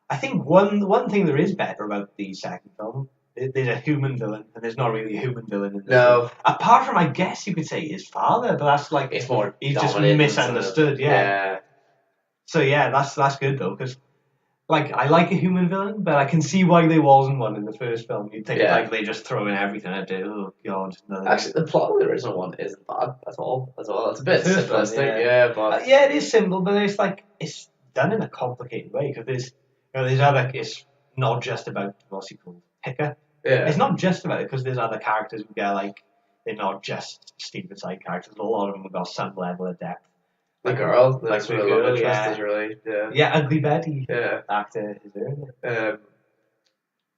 I think one thing there is better about the second film, there's a human villain, and there's not really a human villain in this one. Apart from, I guess you could say, his father, but that's like... It's more he's just misunderstood, yeah. So yeah, that's good though, because like, I like a human villain, but I can see why there wasn't one in the first film. You'd think like they just throw in everything at it. Oh god. Actually, the plot of the original one isn't bad at all. It's a bit simplistic, but it is simple, but it's like it's done in a complicated way because there's other. It's not just about what's he called, Picker. Yeah. It's not just about it because there's other characters who get like they're not just stupid side characters. A lot of them have got some level of depth. The girl, like the girl, is really, Ugly Betty, actor is there.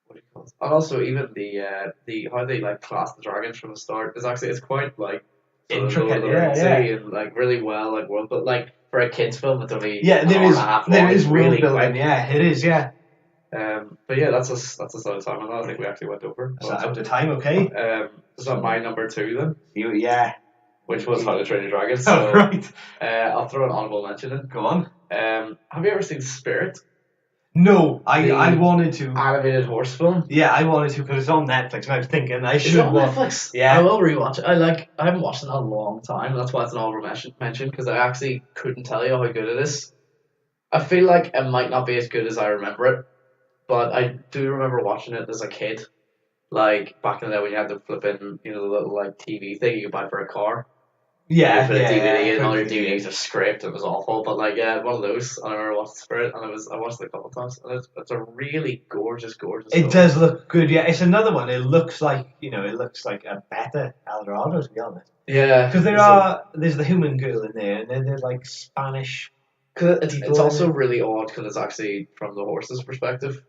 What do you call it? And also even the how they like class the dragons from the start is actually it's quite like intricate, and like really well like world, but like for a kids film it's only there is really building, it is, but yeah, that's us out of time, and I think we actually went over. So out of time, okay. Is that my number 2 then? Which was How to Train Your Dragon. So, right. I'll throw an honorable mention in. Go on. Have you ever seen Spirit? No, I wanted to. Animated horse film? Yeah, I wanted to because it's on Netflix, and I was thinking I should watch. Netflix? Yeah. I will rewatch it. I haven't watched it in a long time. That's why it's an honorable mention, because I actually couldn't tell you how good it is. I feel like it might not be as good as I remember it, but I do remember watching it as a kid. Like, back in the day when you had to flip in, the little, like, TV thing you could buy for a car. Yeah, for the DVD, and all your DVDs are scraped. It was awful, but like one of those. And I remember watching Spirit, and I watched it a couple of times, and it's a really gorgeous. It does look good. Yeah, it's another one. It looks like a better El Dorado, to be honest. Yeah, because there's the human girl in there, and then there's like Spanish. Cause it's also really odd because it's actually from the horse's perspective.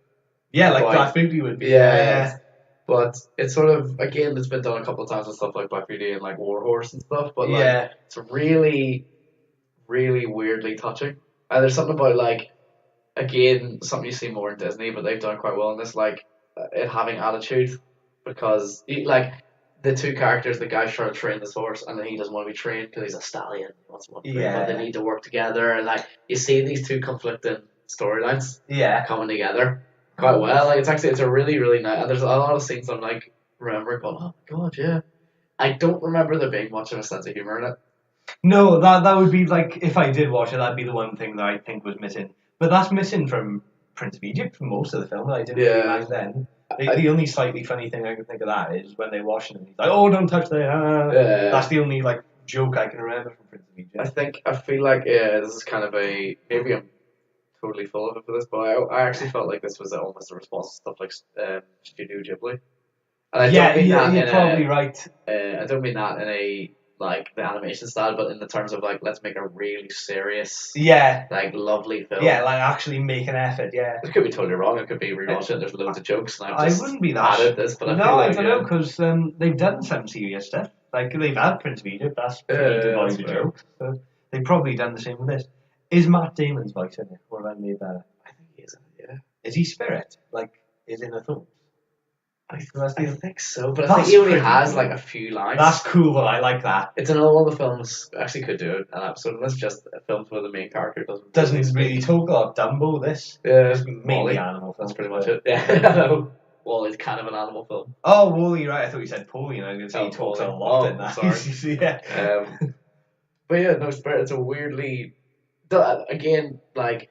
Yeah, like Black Beauty would be. Yeah. But it's sort of, again, it's been done a couple of times with stuff like Black Beauty and like War Horse and stuff, but like it's really, really weirdly touching. And there's something about like, again, something you see more in Disney, but they've done quite well in this, like it having attitude, because like the two characters, the guy's trying to train this horse, and then he doesn't want to be trained because he's a stallion. He wants to be trained, but they need to work together, and like you see these two conflicting storylines coming together quite well. Like it's a really, really nice, and there's a lot of scenes I'm like remembering going, oh my god, yeah. I don't remember there being much of a sense of humor in it. No, that would be like, if I did watch it, that'd be the one thing that I think was missing. But that's missing from Prince of Egypt for most of the film. I didn't really mind then. The only slightly funny thing I can think of that is when they're washing him. He's like, oh, don't touch that. That's the only like joke I can remember from Prince of Egypt. I feel like this is kind of maybe I'm totally full of it for this, but I actually felt like this was almost a response to stuff like Studio Ghibli. And I don't mean that you're probably right. I don't mean that in a like the animation style, but in the terms of like let's make a really serious, like lovely film. Yeah, like actually make an effort. Yeah, it could be totally wrong. It could be rewatching. There's loads of jokes, and I wouldn't be that added this, but I don't know, because they've done some serious stuff. Like they've had Prince of Egypt. That's pretty devoid of jokes. So they've probably done the same with this. Is Matt Damon's voice in it, or have I made that? I think he is. Yeah. Is he Spirit? Like, is in the film? I think so, but I think he only has like a few lines. That's cool, though. I like that. It's another one of the films. Actually, could do an episode of this. Just films where the main character doesn't really talk a lot. Dumbo, this. Mainly animal films. That's pretty much it. Yeah, I know. Wally's kind of an animal film. Oh, Wally, right? I thought you said Paulie, and I was going to say he talks a lot in that. Sorry. But yeah, no, Spirit. It's a weirdly. Again, like.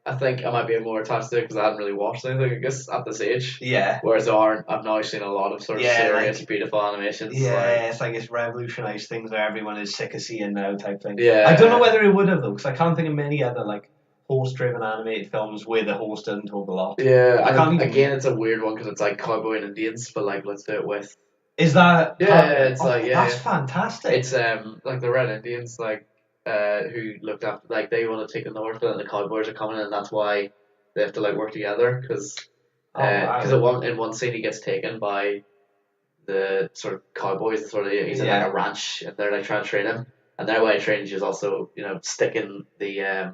I think I might be more attached to it because I hadn't really watched anything, I guess, at this age. Yeah. Whereas I've now seen a lot of sort of serious, beautiful animations. Yeah, it's like it's revolutionised things that everyone is sick of seeing now type thing. Yeah. I don't know whether it would have, though, because I can't think of many other, like, horse-driven animated films where the horse doesn't talk a lot. Yeah, again, it's a weird one because it's like cowboy and Indians, but like, let's do it with... Is that... it's that's fantastic. It's like the Red Indians, like, who looked after, like, they want to take the north, and the cowboys are coming in, and that's why they have to like work together, because in one scene he gets taken by the sort of cowboys, he's in like a ranch, and they're like trying to train him, and their way of training is also sticking the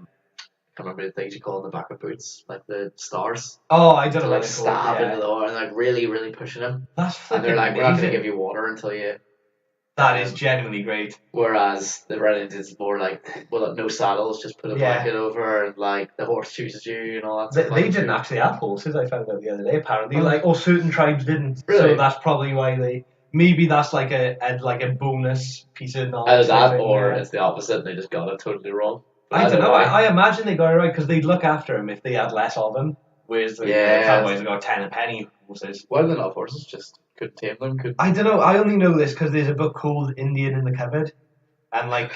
can't remember the things you call in the back of boots, like the stars. Oh, I don't To know like what they're called. stab Yeah. into the water and like really, really pushing him. That's And they're freaking like, we're not going to amazing. give you water until you. That is genuinely great. Whereas the Red Indians is more like, well, no saddles, just put a blanket over, and like the horse chooses you and all that stuff. They didn't actually have horses, I found out the other day, apparently. Oh. Like, or certain tribes didn't. Really? So that's probably why they. Maybe that's like a bonus piece of knowledge. Either that, or it's the opposite, and they just got it totally wrong. But I don't know. way, I imagine they got it right because they'd look after him if they had less of them. Whereas the cowboys have got 10 a penny horses. Why did they not have horses? Just couldn't tame them? I don't know. I only know this because there's a book called Indian in the Cupboard. And like,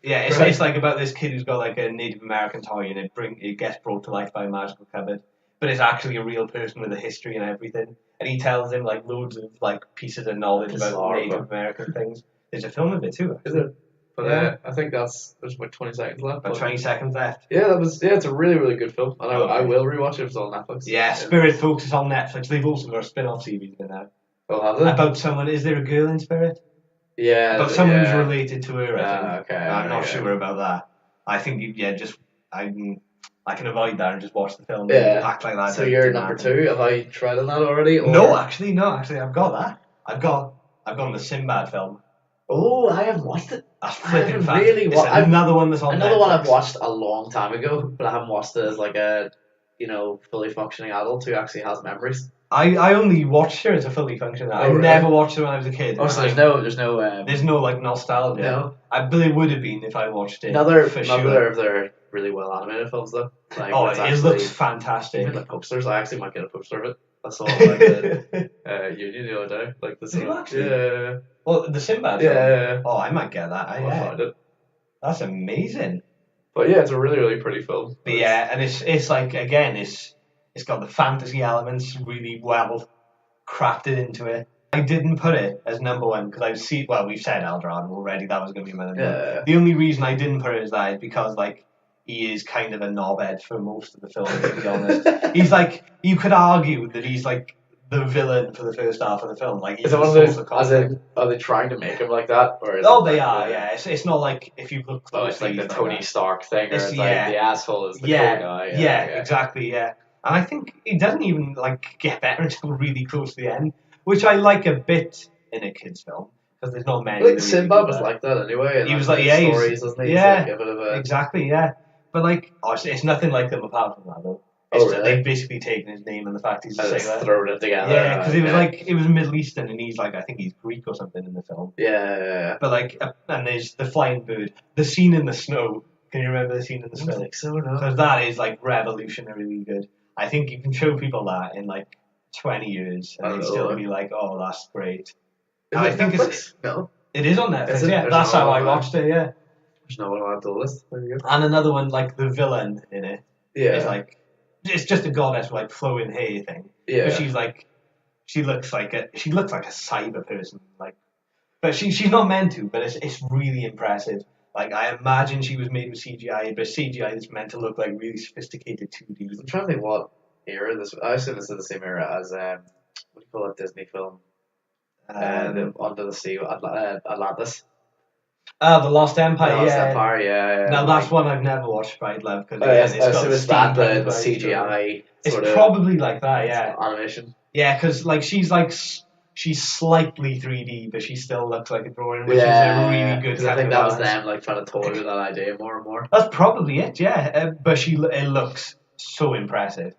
yeah, it's like about this kid who's got like a Native American toy and it gets brought to life by a magical cupboard. But it's actually a real person with a history and everything. And he tells him like loads of like pieces of knowledge about Native American things. There's a film of it too. Is it? But I think there's about 20 seconds left. About 20 seconds left. Yeah, it's a really, really good film. And I will rewatch it if it's on Netflix. Yeah, Spirit Folks is on Netflix. They've also got a spin-off series now. Oh, have they? About someone, is there a girl in Spirit? Yeah. About someone who's related to her, I think. Okay. I'm not sure about that. I think, I can avoid that and just watch the film and act like that. So you're number 2. Have I tried on that already? Or? No, actually, I've got that. I've got the Sinbad film. Oh, I haven't watched it. That's flipping fast. Really another one that's on Another Netflix. one I've watched a long time ago, but I haven't watched it as like a, fully functioning adult who actually has memories. I only watched her as a fully functioning adult. I never watched her when I was a kid. Oh, so there's no like nostalgia. No. But it would have been if I watched it. Another of their really well animated films though. Like, it looks fantastic. Even the posters, I actually might get a poster of it. I saw it like the Union the other day. Like the Did you actually? Yeah. Well, the Sinbad film? Yeah. Oh, I might get that. I'll find it. That's amazing. But yeah, it's a really, really pretty film. But yeah, and it's like, again, it's got the fantasy elements really well crafted into it. I didn't put it as number 1 because we've said El Dorado already, that was going to be my number 1. The only reason I didn't put it as that is because, like, he is kind of a knobhead for most of the film, to be honest. He's like, you could argue that he's like the villain for the first half of the film. Like, is it one of those, are they trying to make him like that? Or is they are, yeah. It's not like, if you look closely, it's like the Tony Stark thing, or it's like the asshole is the cool guy. Yeah, exactly, yeah. And I think it doesn't even like get better until really close to the end, which I like a bit in a kid's film. Because there's not many. Like Sinbad was like that anyway. He was like, stories, wasn't he? Yeah, like a bit of a... exactly, yeah. But like, it's nothing like them apart from that though. They've basically taken his name and the fact he's a sailor, thrown it together. Yeah, because it was Middle Eastern, and he's like, I think he's Greek or something in the film. Yeah. But like, and there's the flying bird, the scene in the snow. Can you remember the scene in the snow? I think so, no. Because that is like revolutionarily good. I think you can show people that in like 20 years, and they'd still be like, "Oh, that's great." I think it's no. It is on Netflix. Yeah, that's how I watched it. Yeah. There's no one on the list. There you go. And another one, like the villain in it. Yeah. It's like, it's just a goddess with like flowing hair thing. Yeah. But she's like, she looks like a cyber person. Like, but she's not meant to. But it's really impressive. Like, I imagine she was made with CGI, but CGI that's meant to look like really sophisticated 2D. I'm trying to think what era this. I assume this is the same era as what do you call that Disney film? Under the Sea, Atlantis. The Lost Empire. The Lost Empire, yeah. Now that's one I've never watched, but I'd love because it's got the CGI. It's probably like that, yeah. Animation. Yeah, because like she's slightly 3D, but she still looks like a drawing, which is a really good. I think that was them like trying to toy with that idea more and more. That's probably it, yeah. But it looks so impressive.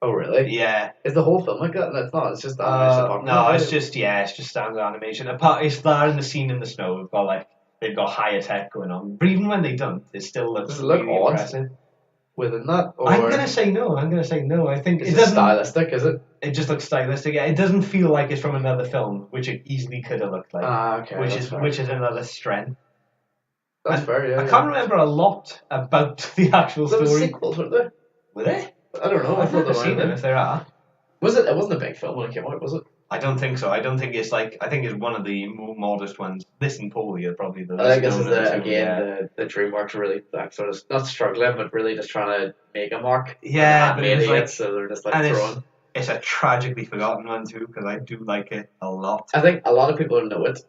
Oh really? Yeah. Is the whole film like that? No, it's not. It's just animation. No, it's just standard animation. It's that and the scene in the snow. They've got higher tech going on, but even when they don't, it still looks really impressive. Within that, or... I'm gonna say no. I think it doesn't. Stylistic, is it? It just looks stylistic. Yeah, it doesn't feel like it's from another film, which it easily could have looked like. Okay. Which is another strength. That's fair. Yeah. I can't remember a lot about the actual story. There were sequels, weren't there? Were there? I don't know. I've never seen them. If there are, was it? It wasn't a big film when it came out, was it? I don't think so. I don't think it's like. I think it's one of the more modest ones. This and Paulie are probably the. I think this is the Dreamworks are really like sort of not struggling, but really just trying to make a mark. Yeah, but it's like, so they're just like throwing. It's a tragically forgotten one too because I do like it a lot. I think a lot of people know it,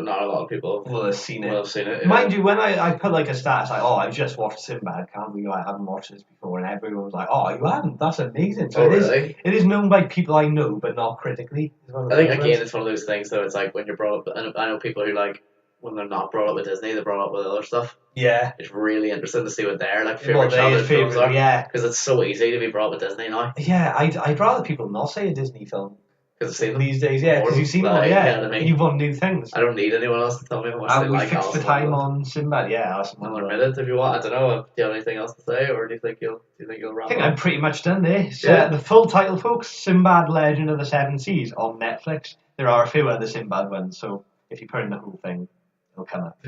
but not a lot of people will have seen will it. have seen it. Yeah. Mind you, when I put like a stat, it's like, oh, I've just watched Sinbad, can't believe I haven't watched this before, and everyone was like, oh, you haven't? That's amazing. So really? It is known by people I know, but not critically. I think again, it's one of those things though. It's like when you're brought up. I know people who like when they're not brought up with Disney, they're brought up with other stuff. Yeah. It's really interesting to see what their like favorite childhood films are. Yeah. Because it's so easy to be brought up with Disney now. Yeah, I'd rather people not say a Disney film. Because I've seen them these days, yeah, because you've seen them, like, yeah. You know what I mean? You want new things. I don't need anyone else to tell me how much they we like fixed Alice the in time Wonderland. on Sinbad, yeah. Another minute if you want. I don't know. Do you have anything else to say, or do you think you'll wrap I think up? I'm pretty much done there. So, Yeah. the full title, folks, Sinbad Legend of the Seven Seas on Netflix. There are a few other Sinbad ones, so if you put in the whole thing, it'll come up.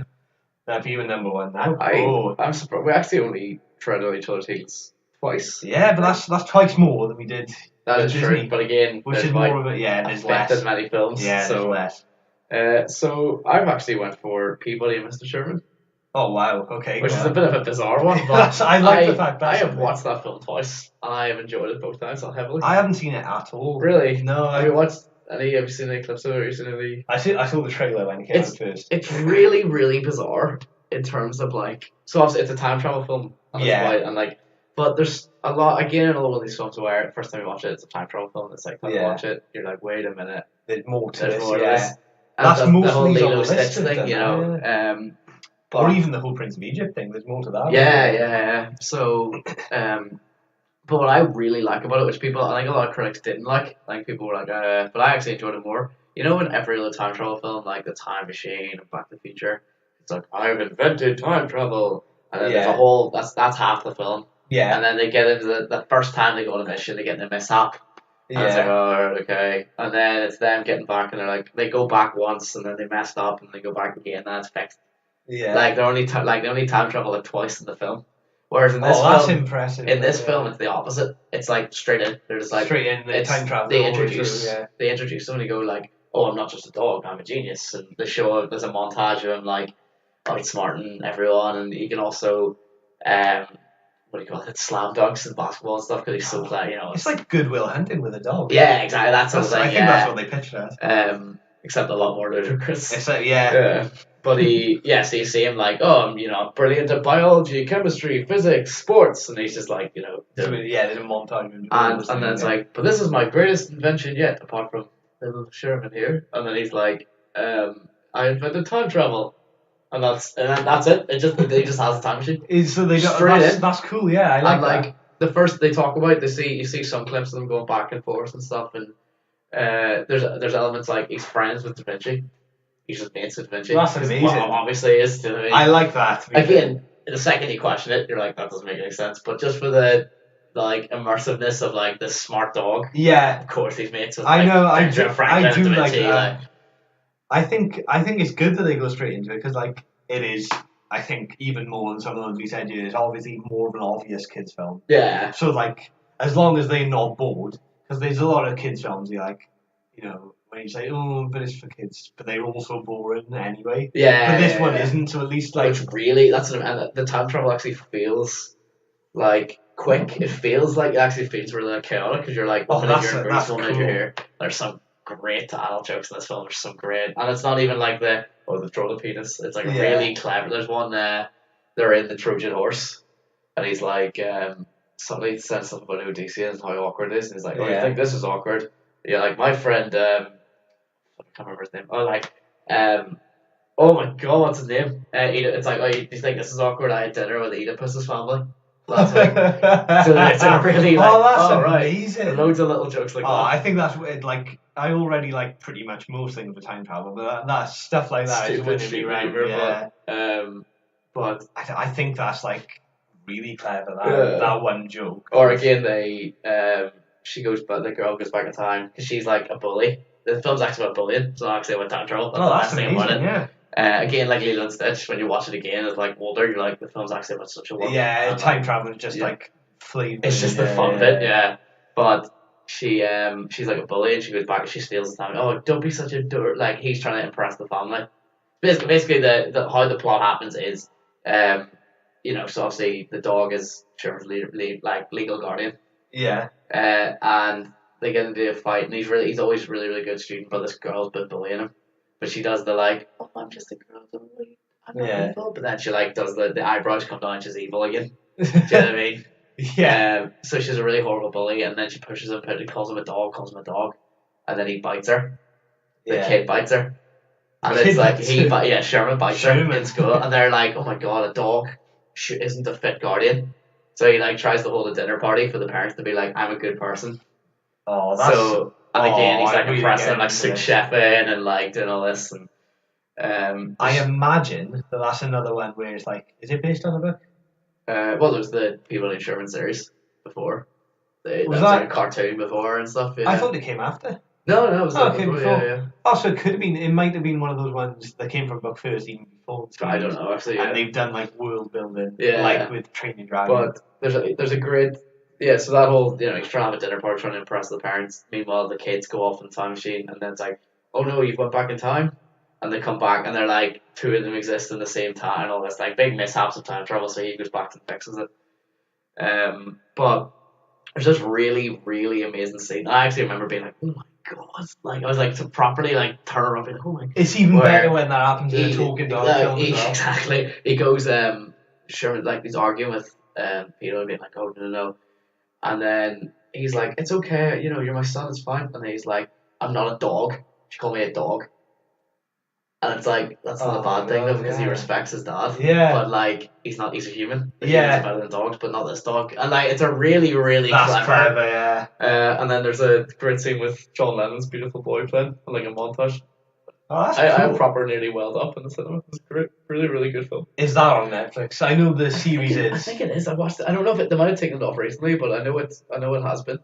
Now, for you, number one now. I'm surprised. We actually only tread on each other's heels twice. Yeah, but that's twice more than we did. That is Disney, true. But again, which is more of it. Yeah, there's less. As many films. Yeah, so, there's less. So I've actually went for Peabody and Mr. Sherman. Oh wow! Okay, which is a bit of a bizarre one, but I like the fact that I have watched that film twice and I have enjoyed it both times heavily. I haven't seen it at all. Really? No. Have you watched any? Have you seen any clips of it? Or have you seen any? I saw the trailer when it came out first. It's really, really bizarre in terms of like. So obviously it's a time travel film. And yeah. And like, but there's a lot again in all of these films where first time you watch it, it's a time travel film. It's like when you watch it, you're like, wait a minute, there's more to this. Yeah. And that's mostly the whole Lilo on the Stitch list thing, you know. Yeah. Or even the whole Prince of Egypt thing. There's more to that. Yeah. So, but what I really like about it, which I think a lot of critics didn't like. I think people were like, but I actually enjoyed it more. You know, in every other time travel film, like The Time Machine and Back to the Future, it's like, I've invented time travel. And then there's a whole, that's half the film. Yeah. And then they get into the first time they go on a mission, they get in a mishap. And it's like, oh, okay. And then it's them getting back, and they're like, they go back once, and then they messed up, and they go back again, and it's fixed. Yeah. Like, they only time travel like twice in the film. Whereas in this that's film, impressive. In this film, it's the opposite. It's like straight in. They're just like straight in. The time travel. They introduce them, and they go like, "Oh, I'm not just a dog. I'm a genius." And they show there's a montage of him like outsmarting everyone, and he can also, what do you call it? Slam dunks and basketball and stuff because he's so clever. You know, it's like Good Will Hunting with a dog. Yeah, exactly. That's what I think that's what they pitched as. Except a lot more ludicrous. It's like, yeah. But so you see him like, oh, I'm brilliant at biology, chemistry, physics, sports, and he's just like, there's a montage. And then it's like, but this is my greatest invention yet, apart from little Sherman here. And then he's like, I invented time travel, and that's it. He just has a time machine. So they that's cool, yeah. I like that. Like the first they talk about, you see some clips of them going back and forth and stuff, and there's elements like he's friends with Da Vinci. He's just mates with Da Vinci. That's amazing. Well, obviously is. Do you know what I mean? I like that. Again, the second you question it, you're like, that doesn't make any sense. But just for the like immersiveness of like this smart dog. Yeah. Of course he's mates with. I know. I do like that. I think it's good that they go straight into it because like it is. I think even more than some of the ones we said here, it's obviously more of an obvious kids film. Yeah. So like, as long as they're not bored, because there's a lot of kids films you like, when you say, oh, but it's for kids, but they're also boring anyway. Yeah. But this one isn't, so at least like. It's really the time travel actually feels like quick. It feels like it actually feels really like chaotic because you're like, that's cool. You're here. There's some great adult jokes in this film. There's some great, and it's not even like they throw the penis. It's like really clever. There's one they're in the Trojan horse, and he's like, somebody says something about Odysseus and how awkward it is, and he's like, oh, you think this is awkward? Yeah, like my friend, I can't remember his name. Oh, like, oh my god, what's his name? It's like, oh, you think this is awkward? I had dinner with Oedipus's family last week. So it's a really like, that's amazing. Right. Loads of little jokes like that. I think that's like I already like pretty much most things with time travel, but that stuff like that is winning me round. But I think that's like really clever. That one joke. Or again, the girl goes back in time because she's like a bully. The film's actually about bullying, it's not actually about time travel. That's the best thing about it. Yeah. Again, like Lilo and Stitch, when you watch it again as like older, you're like, the film's actually about such a wonderful. Yeah, time travel is just like flavor. It's just the fun bit, yeah. But she's like a bully, and she goes back and she steals the time. Oh, don't be such a dirt. Like he's trying to impress the family. Basically, the how the plot happens is, so obviously the dog is Sherman's legal guardian. Yeah. And they get into a fight, and he's always really, really good student, but this girl's been bullying him. but she does the like, oh, I'm just a girl, don't worry, I'm not evil. But then she like does the eyebrows come down, she's evil again. Do you know what I mean? Yeah. So she's a really horrible bully, and then she pushes him, calls him a dog, and then he bites her. The kid bites her. And it's like, Sherman bites her in school, and they're like, oh my god, a dog isn't a fit guardian. So he like tries to hold a dinner party for the parents to be like, I'm a good person. Oh, that's... So, and again, he's like impressive, like sous chefing and like doing all this. And I imagine that's another one where it's like, is it based on a book? Well, there's the People in Sherman series before. Was that like a cartoon before and stuff? Yeah. I thought it came after. No, it was before. Yeah. Oh, so it could have been. It might have been one of those ones that came from book first, even before. I don't know actually. And they've done like world building, like with Training Dragon. But there's a great. Yeah, so that whole, he's trying to have a dinner party, trying to impress the parents. Meanwhile, the kids go off in the time machine, and then it's like, oh no, you've went back in time. And they come back, and they're like, two of them exist in the same time, and all this like big mishaps of time travel. So he goes back and fixes it. But there's this really, really amazing scene. I actually remember being like, oh my god, like I was like to properly like turn around, and be like, oh my god. It's even better when that happens in a talking dog film as well. Exactly. He goes, Sherman, like he's arguing with Peter, and being like, oh no. And then he's like, it's okay, you're my son, it's fine. And then he's like, I'm not a dog. She called me a dog. And it's like, that's not a bad thing though, because he respects his dad. Yeah. But like, he's a human. Humans are better than dogs, but not this dog. And like, it's a really, really clever, yeah. And then there's a great scene with John Lennon's Beautiful Boy playing, like a montage. Oh, that's cool. I proper nearly welled up in the cinema. It's great, really, really good film. Is that on Netflix? I know the series is. I think it is. I watched it. I don't know if they might have taken it off recently, but I know it has been.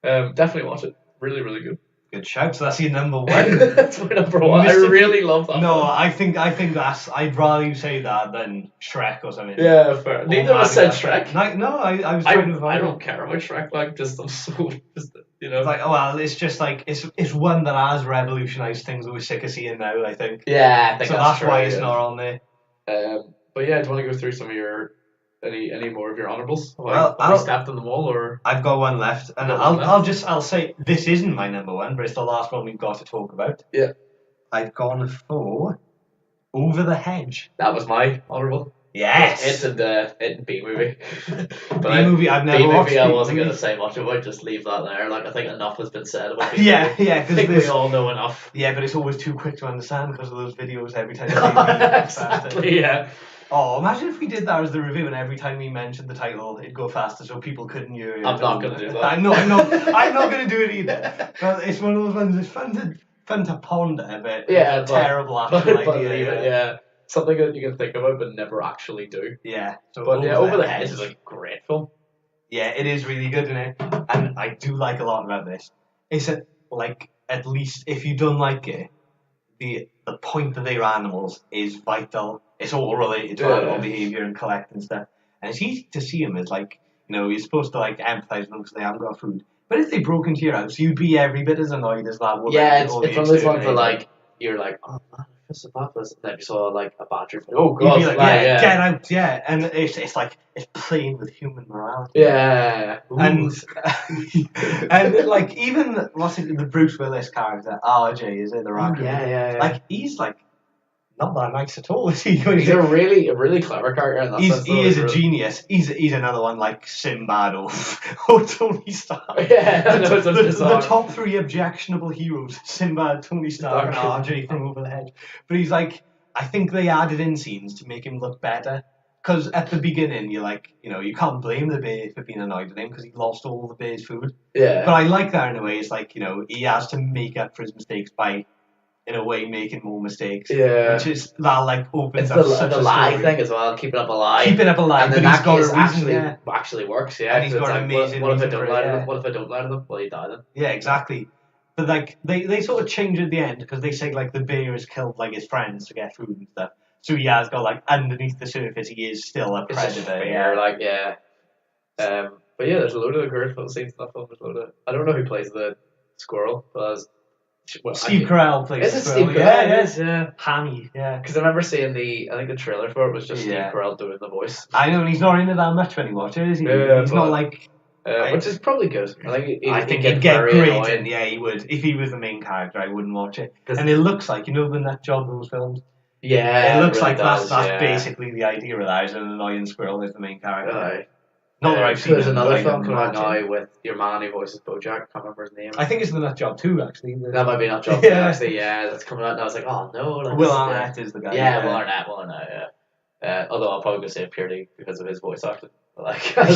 Definitely watch it. Really, really good. Good shout. So that's your number one. That's my number one. I really love that. No, I think that's. I'd rather you say that than Shrek or something. Yeah, fair. Neither of us said Shrek. No, I was trying to. I don't care about Shrek. Like, I'm so It's like, oh well, it's just like it's one that has revolutionised things that we're sick of seeing now. I think. Yeah, I think so. That's why it's not on there. But yeah, do you want to go through some of your any more of your honorables? Well, I'll stepped on them all, or I've got one left, and I'll say this isn't my number one, but it's the last one we've got to talk about. Yeah, I've gone for Over the Hedge. That was my honourable. Yes, it's in B movie. B movie I've never watched. B movie I wasn't going to say much about. Just leave that there. Like I think enough has been said about. Yeah, I think we all know enough. Yeah, but it's always too quick to understand because of those videos every time. Exactly. Yeah. Oh, imagine if we did that as the review, and every time we mentioned the title, it'd go faster so people couldn't hear it. I'm not going to do that. I'm not going to do it either. But it's one of those ones. It's fun to ponder, but it's a terrible actual idea. Yeah. Something that you can think about but never actually do. Yeah. So Over the Hedge is a great film. Yeah, it is really good, isn't it? And I do like a lot about this. It's at least if you don't like it, the point that they're animals is vital. It's all related to animal behaviour and collecting stuff. And it's easy to see them as you're supposed to empathise with them because they haven't got food. But if they broke into your house, you'd be every bit as annoyed as that woman. Yeah, it's one of those ones where you're like, oh man, I feel so bad for this. And then you saw a badger. Oh god, you'd be like, get out, yeah. And it's playing with human morality. Yeah. And even the Bruce Willis character, RJ, is it the raccoon? Yeah. He's not that nice at all, is he? He's a really clever character in that sense. He is a genius. He's another one like Sinbad or Tony Stark. Yeah, the top three objectionable heroes: Sinbad, Tony Stark, and RJ from Over the Hedge. But he's I think they added in scenes to make him look better. Because at the beginning, you can't blame the bear for being annoyed at him because he lost all the bear's food. Yeah. But I like that in a way. It's he has to make up for his mistakes by, in a way, making more mistakes. Yeah. Which is that opens it's up such the a lie story. Thing as well, keeping up a lie. And then that got actually works. Yeah. And he's got an amazing. What if I don't lie to them? What if I don't lie to them? Well, you die then. Yeah, exactly. But they sort of change at the end because they say the bear has killed his friends to get food and stuff. So he has got underneath the surface he is still a predator. Fair, but yeah, there's a load of great scenes in that film. I don't know who plays the squirrel, but Steve Carell plays the squirrel. Steve Carell? Yeah, it is, yeah. Hammy, yeah. Because I remember seeing I think the trailer for it was just Steve Carell doing the voice. I know, and he's not in it that much when you watch it, is he? Yeah, he's not which is probably good. I think he'd get great, and yeah, he would. If he was the main character, I wouldn't watch it. And it looks like, the nut job those films. Yeah, it looks really like that's basically the idea of that. Is an annoying squirrel is the main character. Not that I've seen. There's another film coming out now with your man who voices BoJack. I can't remember his name. I think it's the Nut Job 2, actually. That might be Nut Job 2, actually. Yeah, that's coming out. And I was like, oh no. Will Arnett is the guy. Yeah, Will Arnett. Yeah. Although I'll probably say it purely because of his voice acting.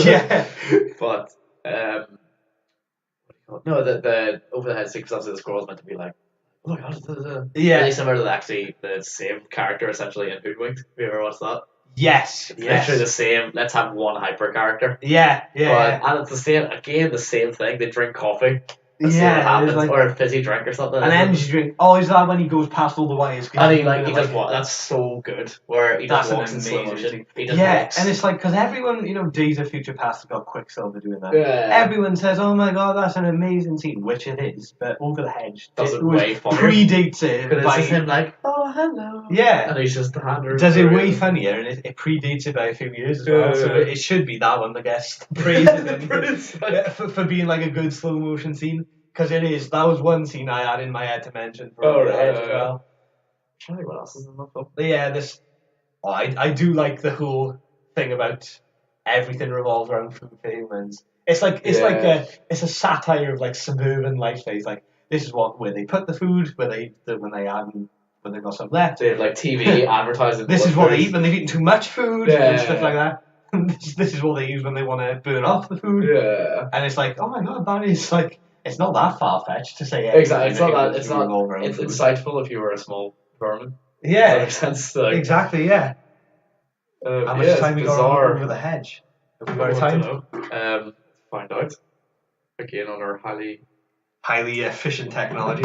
Yeah. But no, the over the head sequence of the squirrel is meant to be like, oh my god, really similar to the same character essentially in Hoodwinked. Have you ever watched that? Yes. Literally the same. Let's have one hyper character. Yeah. And it's the same thing. They drink coffee. And see what happens, or a fizzy drink or something. An energy drink. Oh, is that when he goes past all the wires? And he does what? That's so good. Where he just walks in slow motion. And it's like, because everyone, Days of Future Past have got Quicksilver doing that. Yeah. Everyone says, oh my god, that's an amazing scene, which it is, but Over the Hedge does it way funnier. Predates it. Because it's just him like, oh, hello. Yeah. And he's just the hand. Does it way funnier, and it predates it by a few years as well, so it should be that one, I guess. Praising him for being like a good slow motion scene. Because it is. That was one scene I had in my head to mention for as well. I'm trying to think what else is in that film. Yeah, I do like the whole thing about everything revolves around food for humans. It's it's a satire of like suburban life. It's like, this is where they put the food, when they've got some left. They have like TV advertising. This is what they eat when they've eaten too much food and stuff like that. This is what they use when they want to burn off the food. Yeah. And it's like, oh my god, that is like. It's not that far-fetched to say exactly. It's not that. It's not. It's insightful if you were a small vermin. Yeah. That makes sense. Exactly. Yeah. How much time we got over the hedge? Have we got time? Find out. Again on our highly efficient technology.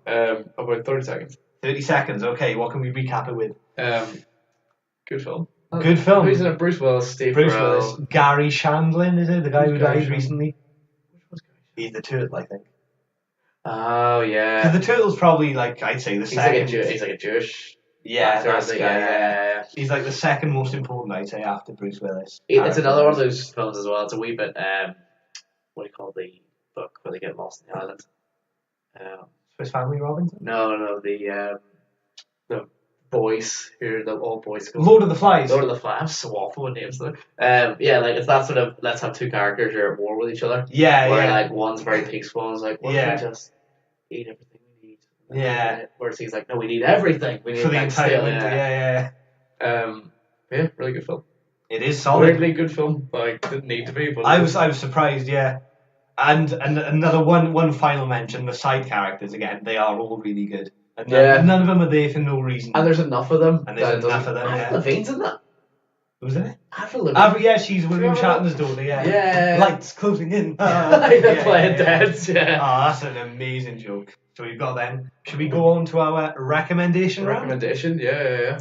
About 30 seconds. 30 seconds. Okay. What can we recap it with? Good film. Good film. Who's in it? Bruce Willis, Bruce Willis, Gary Shandling, is it the guy who died recently? He's the turtle, I think. Oh, yeah. Because the turtle's probably, like, I'd say the second... he's like a Jewish... Yeah, that's the guy, yeah. He's like the second most important, I'd say, after Bruce Willis. It's another one of those films as well. It's a wee bit, what do you call the book where they get lost in the island? Swiss Family Robinson? No, the boys, who are the all boys school. Lord of the Flies. I'm so awful with names though. It's that sort of, let's have two characters who are at war with each other. Yeah, where like one's very peaceful, one's like, well, we just eat everything we need. Yeah. Whereas he's like, no, we need everything. We need for the entire winter. Yeah, really good film. It is solid. Weirdly good film. Like, didn't need to be, but I was surprised. Yeah. And another one final mention: the side characters again. They are all really good. And none of them are there for no reason. And there's enough of them. And there's enough of them. Avril Lavigne's in that. Was it? Avril Lavigne. Yeah, she's William Shatner's daughter. Yeah. Lights closing in. Playing dead. Yeah. Oh, that's an amazing joke. So we've got then. Should we go on to our recommendation round? Recommendation, yeah.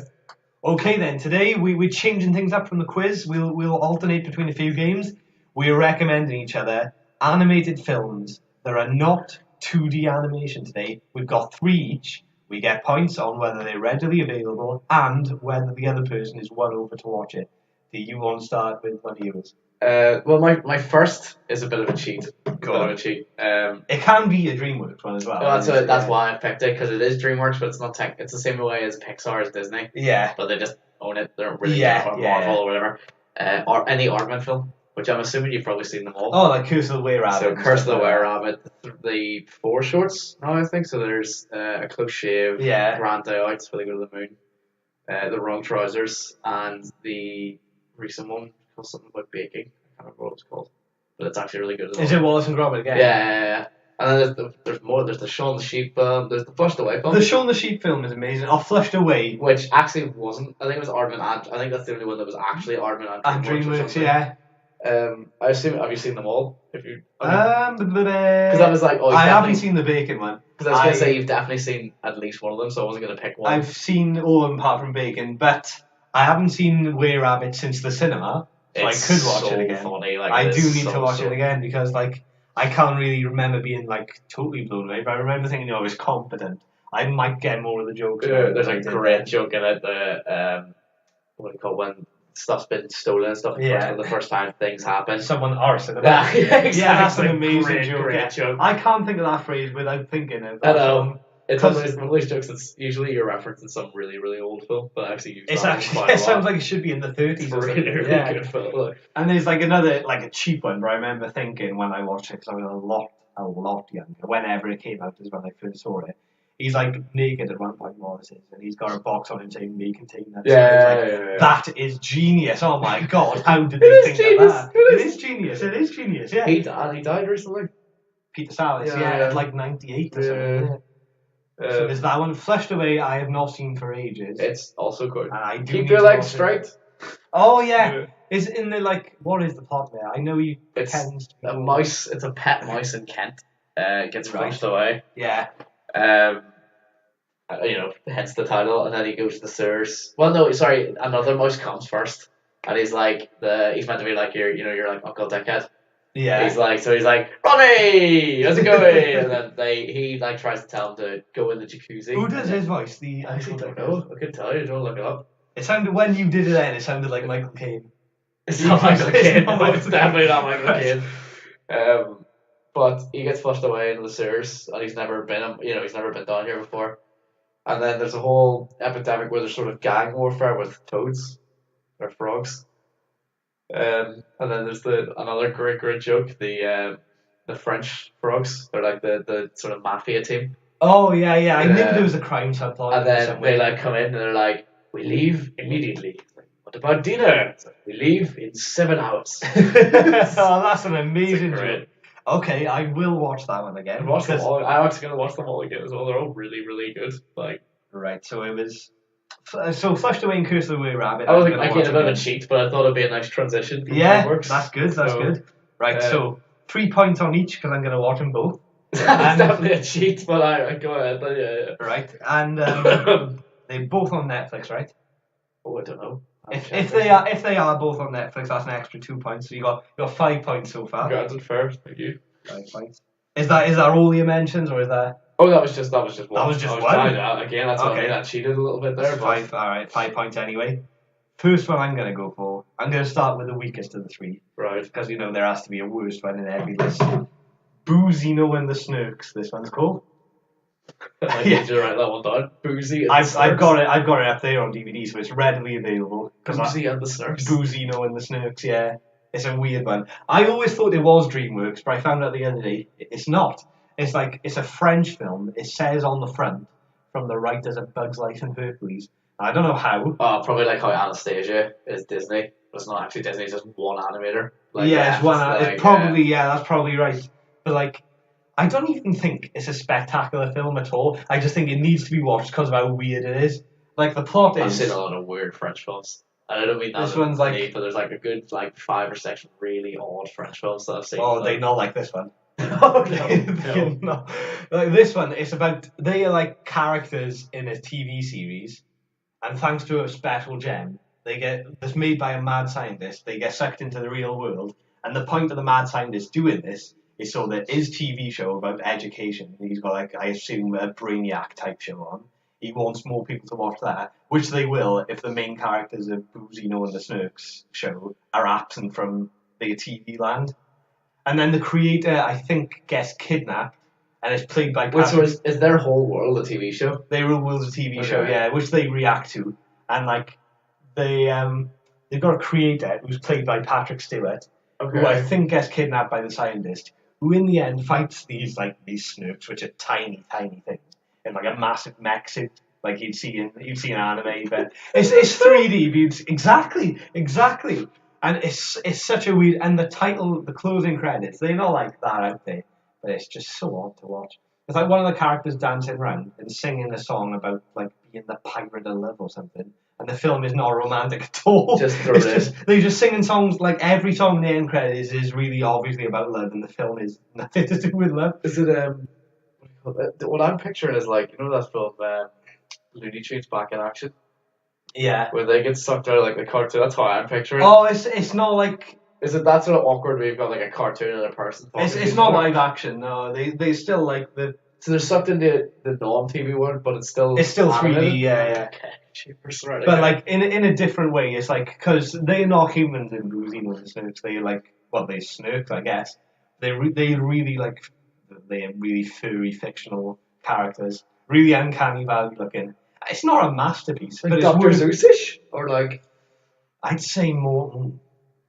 Okay then. Today we're changing things up from the quiz. We'll alternate between a few games. We're recommending each other animated films. There are not 2D animation today. We've got 3 each. We get points on whether they're readily available and whether the other person is won over to watch it. Do you want to start with one of yours? Well, my first is a bit of a cheat. It can be a Dreamworks one as well. That's why I picked it, because it is Dreamworks, but it's not tech. It's the same way as Pixar, as Disney. Yeah. But they just own it. They're really Marvel or whatever. Or any Aardman film, which I'm assuming you've probably seen them all. Oh, like Curse of the Were Rabbit. So Curse of the Were Rabbit, the 4 shorts now, I think. So there's A Close Shave, Grand Day Out, where they go to the moon, The Wrong Trousers, and the recent one called something about baking. I can't remember what it's called, but it's actually really good as well. Is it Wallace and Gromit again? Yeah. And then there's more. There's the Shaun the Sheep film. There's the Flushed Away film. The Shaun the Sheep film is amazing. Flushed Away, which actually wasn't. I think it was Aardman. I think that's the only one that was actually Aardman and Dreamworks. Yeah. I assume, have you seen them all? Because I was like, I haven't seen the bacon one. Because I was going to say you've definitely seen at least one of them, so I wasn't going to pick one. I've seen all of them apart from bacon, but I haven't seen Were Rabbit since the cinema, so I could watch it again. Funny, I do need to watch it again because I can't really remember being totally blown away, but I remember thinking, it was competent. I might get more of the jokes. There's a great joke in it. What do you call when stuff's been stolen and stuff for the first time things happen. Someone arson. Yeah, exactly. Yeah, that's an amazing great joke. I can't think of that phrase without thinking of that. I know. It's one of those jokes that's usually you're referencing some really, really old film, but actually used it sounds like it should be in the 30s. It's really good film. Look. And there's like another, like a cheap one, but I remember thinking when I watched it, because I was a lot younger, whenever it came out is when I first saw it. He's like naked at one point, Wallace is, and he's got a box on him saying "may contain that." Yeah. That is genius. Oh my god, how did they think of that? It is genius. Yeah. He died recently. Peter Sallis, at like 98 or something. So there's that one. Flushed Away, I have not seen for ages. It's also good. Keep your legs straight. Oh yeah. Is in the what is the plot there? I know you. It's a mouse. It's a pet mouse in Kent. Gets flushed away. Yeah. Hence the title, and then he goes to the sewers. Well, no, sorry, another mouse comes first, and he's like he's meant to be like you're like Uncle Dickhead. Yeah. He's like, Ronnie, how's it going? And then he tries to tell him to go in the jacuzzi. Who does his voice? I actually don't know. I couldn't tell you. Don't look it up. It sounded when you did it then. It sounded like Michael Caine. It's not Michael Caine. It's definitely not Michael Caine. But he gets flushed away into the sewers, and he's never been down here before. And then there's a whole epidemic where there's sort of gang warfare with toads or frogs. And then there's another great joke, the French frogs. They're like the sort of mafia team. Oh yeah. I knew there was a crime subplot. And then they come in and they're like, we leave immediately. Like, what about dinner? Like, we leave in 7 hours. Oh, that's an amazing joke. Okay, I will watch that one again. Watch them all. I'm actually gonna watch them all again as well. They're all really, really good. Right, so it was. So Flushed Away and Curse of the Way Rabbit. I was like, I get a bit of a cheat, but I thought it'd be a nice transition. Yeah, Dreamworks. That's good. Right, so 3 points on each because I'm gonna watch them both. That's definitely a cheat, but I go ahead. Yeah. Right, and they're both on Netflix, right? Oh, I don't know. If they are both on Netflix, that's an extra 2 points. So you got 5 points so far. Granted, first, thank you. 5 points. Is that all your mentions, or is that? Oh, that was just one. That was just one. Again, that's okay. I cheated a little bit there. Five. All right, 5 points anyway. First one I'm gonna go for. I'm gonna start with the weakest of the three. Right. Because there has to be a worst one in every list. Boozino and the Snurks. This one's called. I need to write that one down. Boozy. I've got it up there on DVD, so it's readily available. Boozy and the Snurks. Boozino and the Snurks. Yeah, it's a weird one. I always thought it was Dreamworks, but I found out the other day it's not. It's a French film. It says on the front, from the writers of Bugs Life and Hercules. I don't know how. Oh, probably like how Anastasia is Disney, but it's not actually Disney. It's just one animator. It's one. It's probably that's probably right. But I don't even think it's a spectacular film at all. I just think it needs to be watched because of how weird it is. The plot is. I've seen a lot of weird French films. I don't mean that. This one's but there's a good 5 or 6 really odd French films that I've seen. Oh, they not like this one. No. This one, it's about they are characters in a TV series, and thanks to a special gem, that's made by a mad scientist. They get sucked into the real world, and the point of the mad scientist doing this is so that his TV show about education. He's got I assume a Brainiac type show on. He wants more people to watch that, which they will if the main characters of Boozino and the Snurks show are absent from their TV land. And then the creator, I think, gets kidnapped, and it's played by. So is their whole world a TV show? Their whole world's a TV show, yeah, which they react to, and they've got a creator who's played by Patrick Stewart, who I think gets kidnapped by the scientist, who in the end fights these Snurks, which are tiny, tiny things, in a massive mech suit, like you'd see in anime, but it's 3D, exactly. And it's such a weird, and the closing credits, they're not like that out there, but it's just so odd to watch. It's like one of the characters dancing around and singing a song about being the pirate of love or something, and the film is not romantic at all. They're just singing songs, every song in the end credits is really obviously about love, and the film is nothing to do with love. Is it what I'm picturing is that film Looney Tunes Back in Action? Yeah. Where they get sucked out of the cartoon. That's how I'm picturing. Oh, it's not like. Is it that sort of awkward where you've got a cartoon and a person? It's not live action. No, they still So they're sucked into the non-TV world, but it's still. It's still 3D. Yeah. Okay. Cheapers, right? But like in a different way, it's like because they're not humans in Boozing or the Snurks. They like they Snurks, I guess. They really like they're really furry fictional characters, really uncanny valley looking. It's not a masterpiece, like but Dr. it's Zeus-ish, or like I'd say more.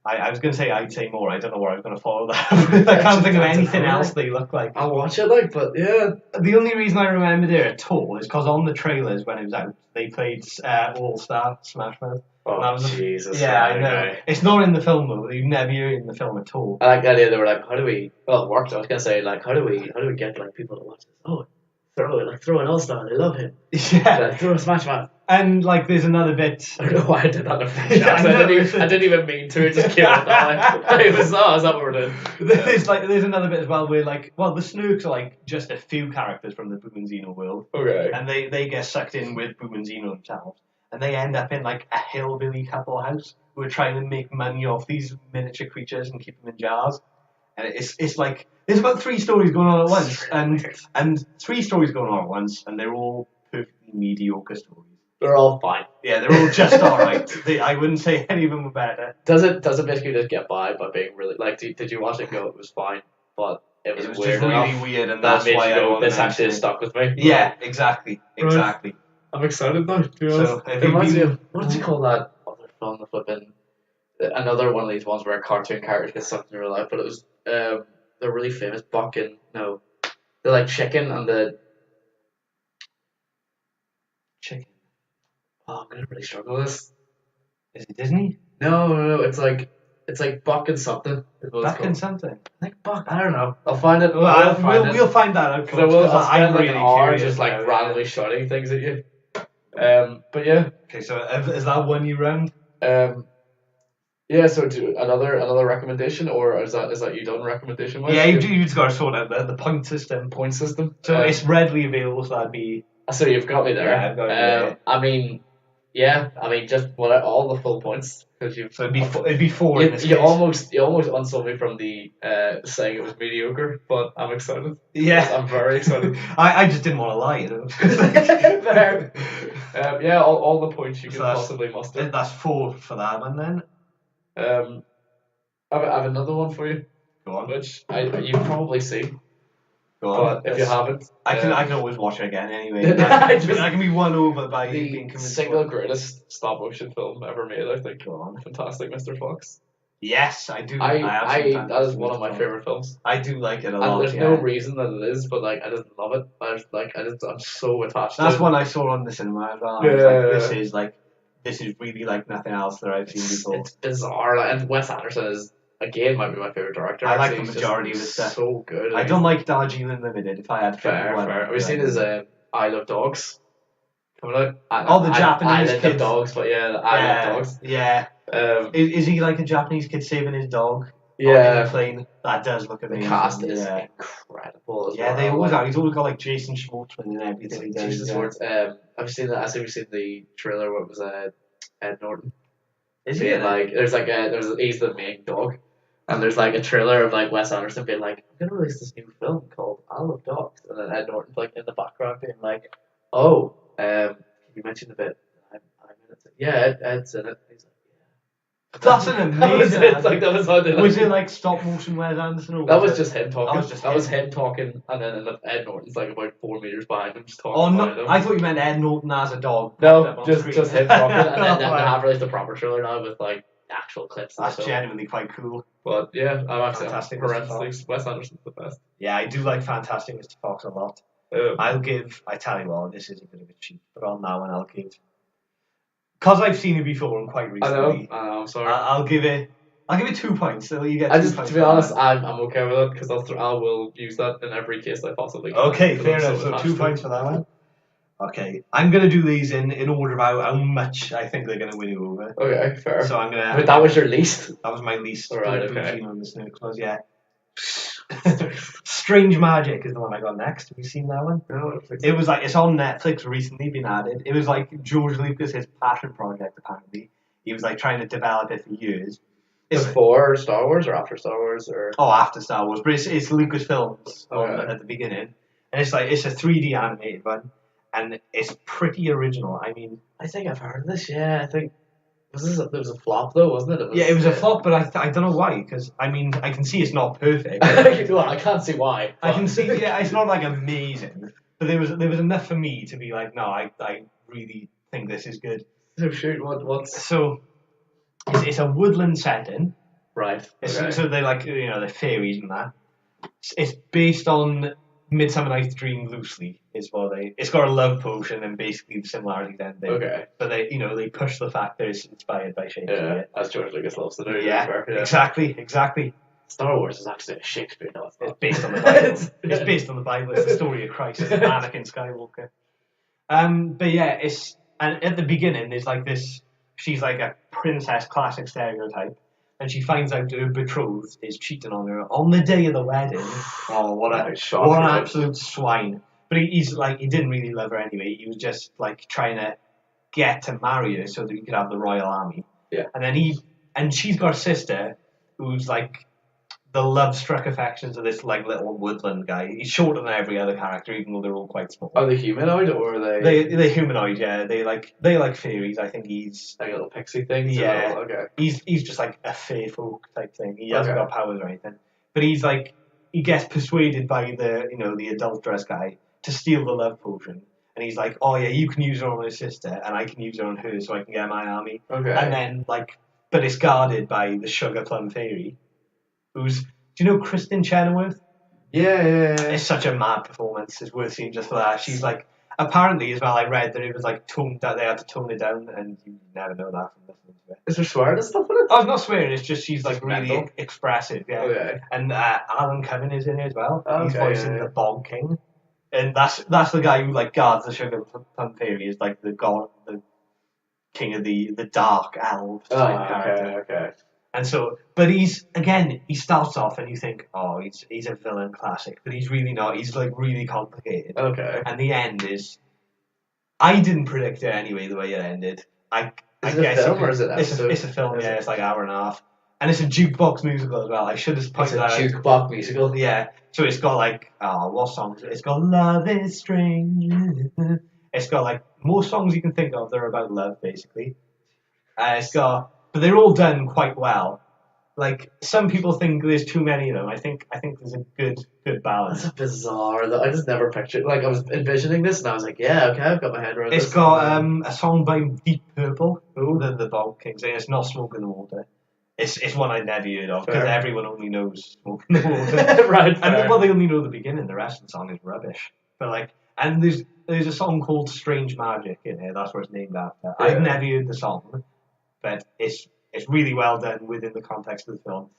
I was going to say I'd say more. I don't know where I was going to follow that. I can't think of anything else they look like. I'll watch it, like, but yeah. The only reason I remembered it at all is because on the trailers when it was out, they played All Star Smash Mouth. Oh, Jesus. Yeah, I know. Okay. It's not in the film though. You never hear it in the film at all. I like the idea they were like, how do we? Well, it worked. I was gonna say like, how do we get like people to watch this? Oh, throw an All Star. They love him. Yeah. Like, throw a Smash Mouth. And like, there's another bit. I don't know why I did that in French accent. I didn't even mean to. It just came out that way. It was, is that what we're doing? There's another bit as well where like, the Snooks are like just a few characters from the Boom and Xeno world. Okay. And they get sucked in with Boom and Xeno themselves, and they end up in like a hillbilly couple house who are trying to make money off these miniature creatures and keep them in jars. And it's like there's about 3 stories going on at once, and 3 stories going on at once, and they're all perfectly mediocre stories. They're all fine. Yeah, they're all just alright. I wouldn't say any of them were better. Does it basically just get by being really like? Did you watch it go? It was fine, but it was weird just really enough. weird, and That that's made why you go, this actually is stuck with me. Yeah, exactly. I'm excited now. To be honest, So, it reminds me of what did you call that other film? The flipping another one of these ones where cartoon characters get sucked in real life, but it was they're really famous. Buck and no, they're like chicken and the chicken. Oh, I'm gonna really struggle with this. Is it Disney? No, it's like Buck and something. Buck and something. I think Buck. I don't know. I'll find it. We'll find that out. Because I will. I'll spend like really an hour curious just like now, randomly shouting things at you. But yeah. Okay, so is that one you round? Yeah. So do another recommendation, or is that you done recommendation wise? Yeah, you just got to sort out the point system. Point system. So it's readily available. So that'd be. So you've got me there. Yeah, I've got you there. I mean, yeah. I mean, just all the full points because you've. So it'd be 4 in this You case. almost unsold me from the saying it was mediocre, but I'm excited. Yeah, I'm very excited. I just didn't want to lie. Fair. Yeah, all the points you could possibly muster. That's 4 for that one then. I have another one for you. Go on. Which you've probably seen. Go on. But if you haven't, I can always watch it again anyway. I can be won over by you being the convinced. single greatest stop motion film ever made. I think. Go on. Fantastic Mr. Fox. Yes, I do. That is one of my favorite films. I do like it a lot. And there's no reason that it is, but like I just love it. I'm so attached. That's to it. one I saw on the cinema as well. This is really like nothing else that I've seen before. It's bizarre, and Wes Anderson is again might be my favorite director. I like the majority of his stuff. So good. I don't like Darjeeling Limited. If I had fair. Have you seen his I Love Dogs? Coming out. The Japanese Island kids. of Dogs, but yeah, I Love Dogs. Yeah. Is he like a Japanese kid saving his dog? Yeah. On the plane? That does look amazing. The cast is incredible. They always are. He's always got like Jason Schwartzman and everything. Jason Schwartz. Have you seen that? I think we've seen the trailer where it was Ed Norton. Is he like? He's the main dog, and there's like a trailer of like Wes Anderson being like, "I'm gonna release this new film called I Love Dogs," and then Ed Norton's like in the background being like, "Oh, you mentioned a bit. I'm in it." Yeah, Ed's in it. He's like, that's an amazing. Was it like stop motion Wes Anderson? Or that was just him talking. That was him talking, and then Ed Norton's like about 4 meters behind him, just talking. Oh no! I thought you meant Ed Norton as a dog. No, just him talking, and then they have released a proper trailer now with like actual clips. That's genuinely quite cool. But yeah, I'm actually Fantastic parentheses. Wes Anderson's the best. Yeah, I do like Fantastic Mr. Fox a lot. I tell you what, this is a bit of a cheat, but on that one I'll give. Because I've seen it before and quite recently. I know. I'm sorry. I'll give it 2 points. So you get. To be honest, I'm okay with it because I will use that in every case I possibly can. Okay, fair enough. So 2 points for that one. Okay, I'm gonna do these in order of how much I think they're gonna win you over. Okay, fair. So I'm gonna. But that was your least. That was my least. Alright, okay. On the Snooks was Strange Magic is the one I got next. Have you seen that one? No. It was like it's on Netflix recently, been added. It was like George Lucas' passion project. Apparently, he was like trying to develop it for years. Before Star Wars or after Star Wars or? Oh, after Star Wars, but it's Lucasfilms at the beginning, and it's a 3D animated one, and it's pretty original. I mean, I think I've heard of this. Yeah, I think there was a flop though, wasn't it? It was a flop, but I don't know why. Because I mean, I can see it's not perfect. Well, I can't see why. I can see, yeah, it's not like amazing, but there was enough for me to be like, no, I really think this is good. So shoot, what's So it's a woodland setting. right? Okay. So they're like, they're fairies and that. It's based on Midsummer Night's Dream loosely. It's got a love potion and basically the similarities ending. Okay. But they push the fact that it's inspired by Shakespeare. Yeah, as George Lucas loves to do. Yeah, exactly. Star Wars is actually a Shakespeare novel. It's based on the Bible. It's based on the Bible. It's the story of Christ and Anakin Skywalker. But yeah, and at the beginning there's like this. She's like a princess, classic stereotype, and she finds out her betrothed is cheating on her on the day of the wedding. Oh, what an absolute swine! But he didn't really love her anyway. He was just like trying to get to marry her so that he could have the royal army. Yeah. And she's got a sister who's like the love-struck affections of this like little woodland guy. He's shorter than every other character, even though they're all quite small. Are they humanoid or are they? They're humanoid, yeah. They like fairies. I think he's like little pixie things. Yeah. Okay. He's just like a fae folk type thing. He hasn't got powers or anything. But he's like he gets persuaded by the adulterous guy to steal the love potion. And he's like, oh yeah, you can use her on my sister, and I can use her on her, so I can get my army. Okay. And then but it's guarded by the Sugar Plum Fairy, who's, do you know Kristen Chenoweth? Yeah. It's such a mad performance. It's worth seeing just for that. She's like, apparently as well, I read that it was like that they had to tone it down, and you never know that from listening to it. Is there swearing and stuff in it? Oh, it's not swearing. It's just she's like really mental. expressive. Yeah. Okay. And Alan Cumming is in it as well. Okay, He's voicing the Bog King. And that's the guy who like guards the Sugar Plum Fairy, is like the god, the king of the dark elves type character. Okay. And so, but he starts off and you think, oh, he's a villain classic, but he's really not. He's like really complicated. Okay. And the end is, I didn't predict it anyway. The way it ended, I Is guess it a film or is it an it's episode? a film. Yeah, it's like an hour and a half, and it's a jukebox musical as well. I should have pointed that out. It's a jukebox musical. Yeah. So it's got like, what songs? It's got Love is Strange. It's got like most songs you can think of. They're about love, basically. But they're all done quite well. Like some people think there's too many of them. I think there's a good balance. That's bizarre though. I just never pictured. Like I was envisioning this, and I was like, yeah, okay, I've got my head around this. It's got a song by Deep Purple, the Bog Kings. It's not Smoke in the Water. It's one I'd never heard of because everyone only knows Smoke in the Water. Right. And they only know the beginning. The rest of the song is rubbish. But like, and there's a song called Strange Magic in here. That's what it's named after. Yeah. I've never heard the song, but it's really well done within the context of the film.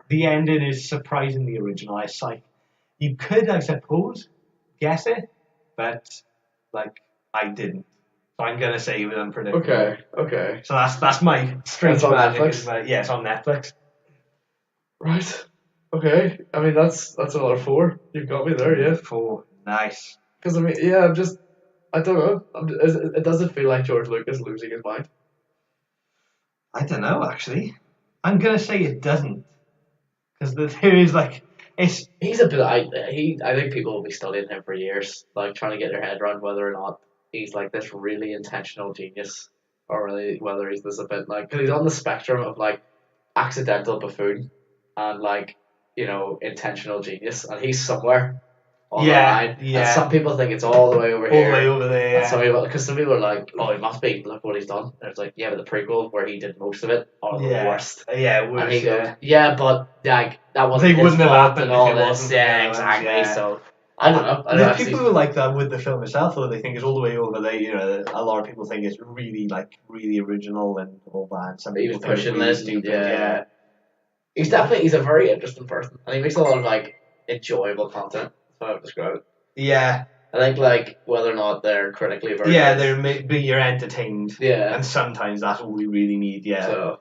The ending is surprisingly original. It's like you could, I suppose, guess it, but like I didn't. So I'm gonna say it was unpredictable. Okay. So that's my Strange That's on Magic. Netflix? Yeah, it's on Netflix. Right. Okay. I mean, that's another 4. You've got me there, yeah. 4. Nice. Because I mean, yeah, I don't know. It doesn't feel like George Lucas losing his mind. I don't know, actually. I'm gonna say it doesn't, because there is like He's a bit. I think people will be studying him for years, like trying to get their head around whether or not he's like this really intentional genius, or really whether he's this a bit like, because he's on the spectrum of like accidental buffoon and like intentional genius, and he's somewhere on the line. Yeah. And some people think it's all the way over all here. the way over there. And some people are like, oh, it must be. Look what he's done. And it's like, yeah, but the prequel where he did most of it are the worst. Yeah, worst. And he goes, yeah, but like that wasn't. They wouldn't have happened and all if it this. wasn't Yeah, for exactly. yeah. So I don't know. There's people who like that with the film itself, though. They think it's all the way over there. A lot of people think it's really original and all that. And some people think it's pushing really this. stupid. Yeah. He's a very interesting person, and he makes a lot of like enjoyable content. That's how I would describe it. Yeah. I think like whether or not they're critically very good. You're entertained. Yeah. And sometimes that's all we really need. Yeah. So.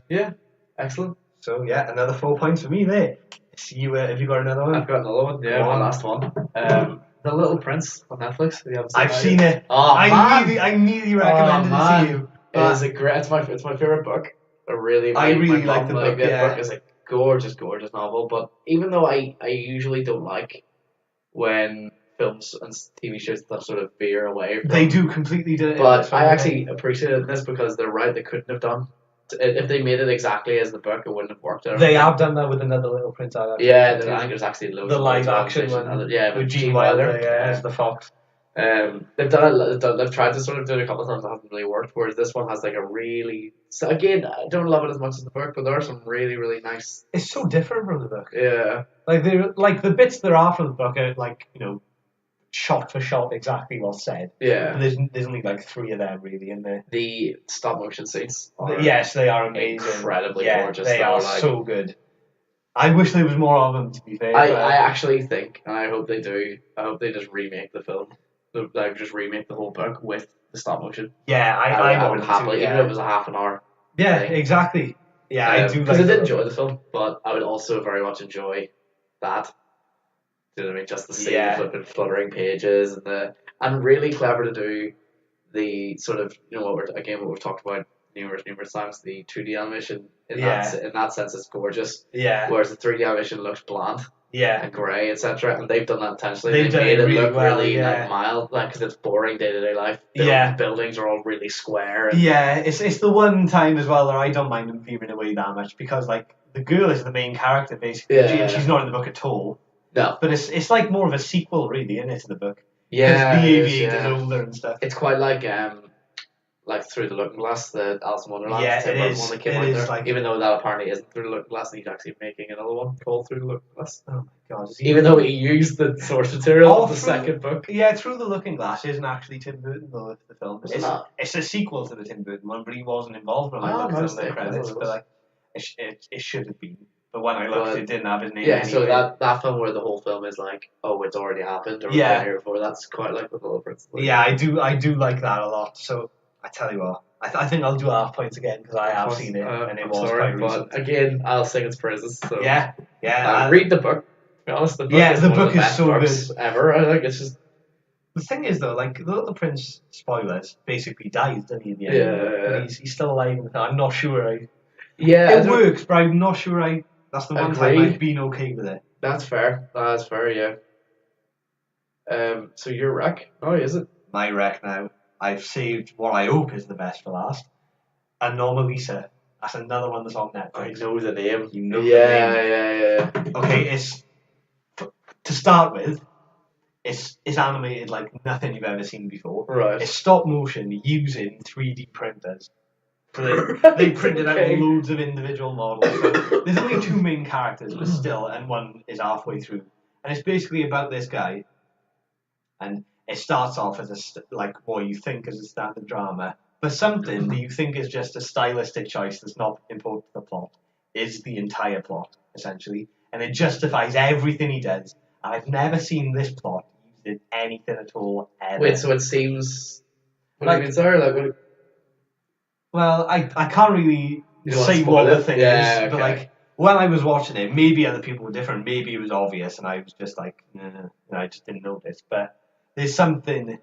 Yeah. Excellent. So yeah, another 4 points for me there. So have you got another one? I've got another one. Yeah, one last one. The Little Prince on Netflix. I've seen it. Oh, I nearly recommended it to you. It is a great. It's my favorite book. I really like the book. That book is a gorgeous novel. But even though I usually don't like when films and TV shows that sort of veer away from. They do completely do it. But I actually appreciated this because they're right. They couldn't have done. If they made it exactly as the book, it wouldn't have worked. They have done that with another Little Prince adaptation. Yeah, I think there's actually loads. The of live action one. With Gene Wilder, as the fox. They've done it. They've tried to sort of do it a couple of times. It hasn't really worked. Whereas this one has like a really. So again, I don't love it as much as the book, but there are some really, really nice. It's so different from the book. Yeah. Like the bits there are from the book are like shot for shot exactly what's said. Yeah. There's only like 3 of them really in there. The stop motion scenes. Yes, they are amazing. Incredibly gorgeous. They are so good. I wish there was more of them. To be fair, I actually think, and I hope they do. I hope they just remake the film. Like just remake the whole book with the stop motion. Yeah, I would happily, even if it was a half an hour. Yeah, exactly. Yeah, I do. Because I did enjoy the film, but I would also very much enjoy that. Do you know what I mean? Just to see the flipping fluttering pages and really clever to do the sort of what we've talked about numerous times, the 2D animation in that sense is gorgeous. Yeah. Whereas the 3D animation looks bland. Yeah. And grey, etc. And they've done that intentionally. They made it really look really like mild, like because it's boring day-to-day life. The buildings are all really square. It's the one time as well that I don't mind them veering away that much because like the girl is the main character basically. And she's not in the book at all. No. But it's like more of a sequel really, isn't it, to the book? Yeah. Because the Aviator's older and stuff. It's quite like Through the Looking Glass, the Alice in Wonderland. Yeah, it is. One that came out there. Like, even though that apparently isn't Through the Looking Glass, he's actually making another one called Through the Looking Glass. Oh my god! Even though he used the source material of the second book. Yeah, Through the Looking Glass isn't actually Tim Burton though. The film. It's a sequel to the Tim Burton one, but he wasn't involved when I looked at the credits. But like, it should have been. But when I looked, it didn't have his name. Yeah, so that film where the whole film is like, oh, it's already happened, or we've been here before. That's quite like the Little Prince. Yeah, I do like that a lot. So I tell you what. I think I'll do half points again because I have seen it and it was quite recent. But again, I'll sing its praises. So read the book. To be honest, the book is so good ever. I think it's just. The thing is though, like the Little Prince spoilers basically dies, doesn't he? In the end, yeah. He's still alive. I'm not sure. It works, but I'm not sure. That's the one time I've been okay with it. That's fair. That's fair. Yeah. So your rec? Oh, is it my rec now? I've saved what I hope is the best for last. Anomalisa. That's another one that's on Netflix. I know the name. You know the name. Yeah. Okay, it's to start with, it's animated like nothing you've ever seen before. Right. It's stop motion using 3D printers. So they printed out loads of individual models. So there's only 2 main characters, but still, and one is halfway through. And it's basically about this guy, and it starts off as like what you think is a standard drama, but something that you think is just a stylistic choice that's not important to the plot is the entire plot, essentially. And it justifies everything he does. And I've never seen this plot used in anything at all, ever. Wait, so it seems... What do you mean, sorry? Well, I can't really say what the thing is, but like, when I was watching it, maybe other people were different, maybe it was obvious, and I was just like, I just didn't notice, but there's something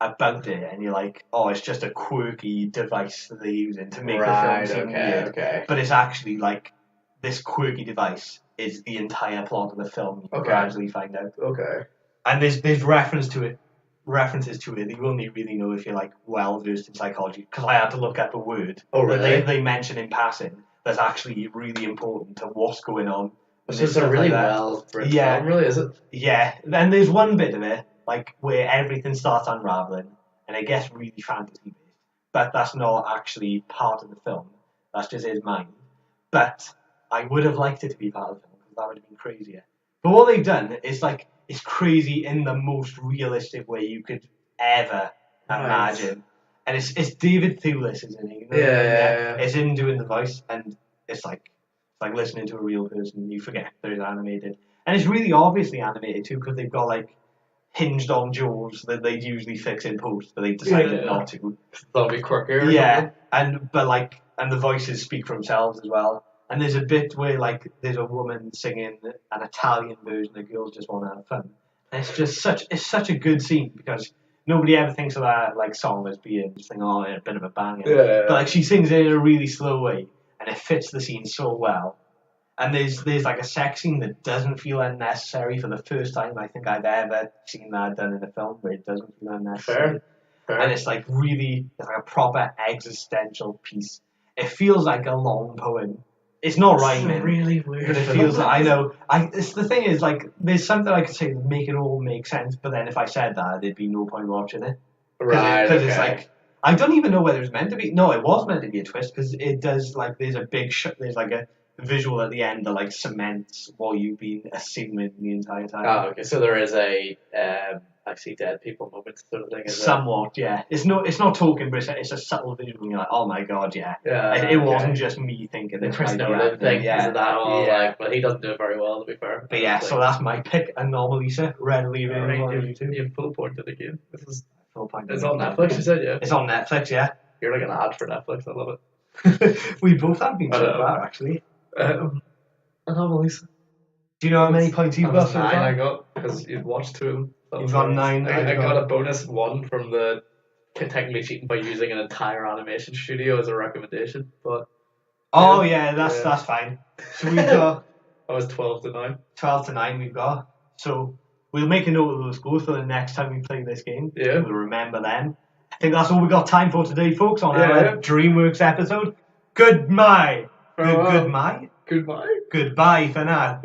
about it, and you're like, oh, it's just a quirky device that they're using to make the film seem weird. Okay. But it's actually like, this quirky device is the entire plot of the film, you gradually find out. Okay. And there's references to it that you only really know if you're like well versed in psychology, because I had to look up a word that they mention in passing that's actually really important to what's going on. So it's a really well written film, really, is it? Yeah, and there's one bit of it like where everything starts unraveling and it gets really fantasy based, but that's not actually part of the film. That's just his mind. But I would have liked it to be part of the film because that would have been crazier. But what they've done is like, it's crazy in the most realistic way you could ever imagine. And it's David Thewlis, isn't he? Yeah. It's him doing the voice, and it's like listening to a real person. You forget that it's animated. And it's really obviously animated too, because they've got like hinged on jaws that they'd usually fix in post, but they've decided not to. That'll be quicker. Yeah, and the voices speak for themselves as well. And there's a bit where like there's a woman singing an Italian version, the girls just want to have fun. And it's just such a good scene because nobody ever thinks of that like song as being just a bit of a banger. Yeah. But like she sings it in a really slow way, and it fits the scene so well. And there's like a sex scene that doesn't feel unnecessary for the first time I think I've ever seen that done in a film where it doesn't feel unnecessary. Fair. And it's like really, it's like a proper existential piece. It feels like a long poem. It's not rhyming. Really weird. But it feels like, I know. It's the thing is, like, there's something I could say to make it all make sense, but then if I said that, there'd be no point watching it. Right. Because it's like, I don't even know whether it's meant to be. No, it was meant to be a twist because it does, like, there's a big there's like a visual at the end that like cements what you've been assuming the entire time. Oh, okay. So there is a I see dead people moment sort of thing. Somewhat, yeah. It's not talking, but it's a subtle visual. And you're like, oh my god, yeah. It wasn't just me thinking. The Chris Nolan thing, yeah. That all, like, but he doesn't do it very well, to be fair. But yeah, so that's my pick, Anomalisa, readily available on YouTube. You've full pointed again. This is full point. It's on Netflix, you said, yeah. It's on Netflix, yeah. You're like an ad for Netflix. I love it. We both have been so far, actually. Anomalisa. Do you know how many points you've got so far? 9 I got, because you've watched 2. You've got 9. I got a bonus 1 from the technically cheating by using an entire animation studio as a recommendation, but... Oh yeah, that's fine. So we've got... I was 12 to 9. 12 to 9 we've got. So we'll make a note of those scores for the next time we play this game. Yeah. We'll remember them. I think that's all we got time for today, folks, on our Dreamworks episode. Goodbye. Goodbye. Goodbye. Goodbye for now.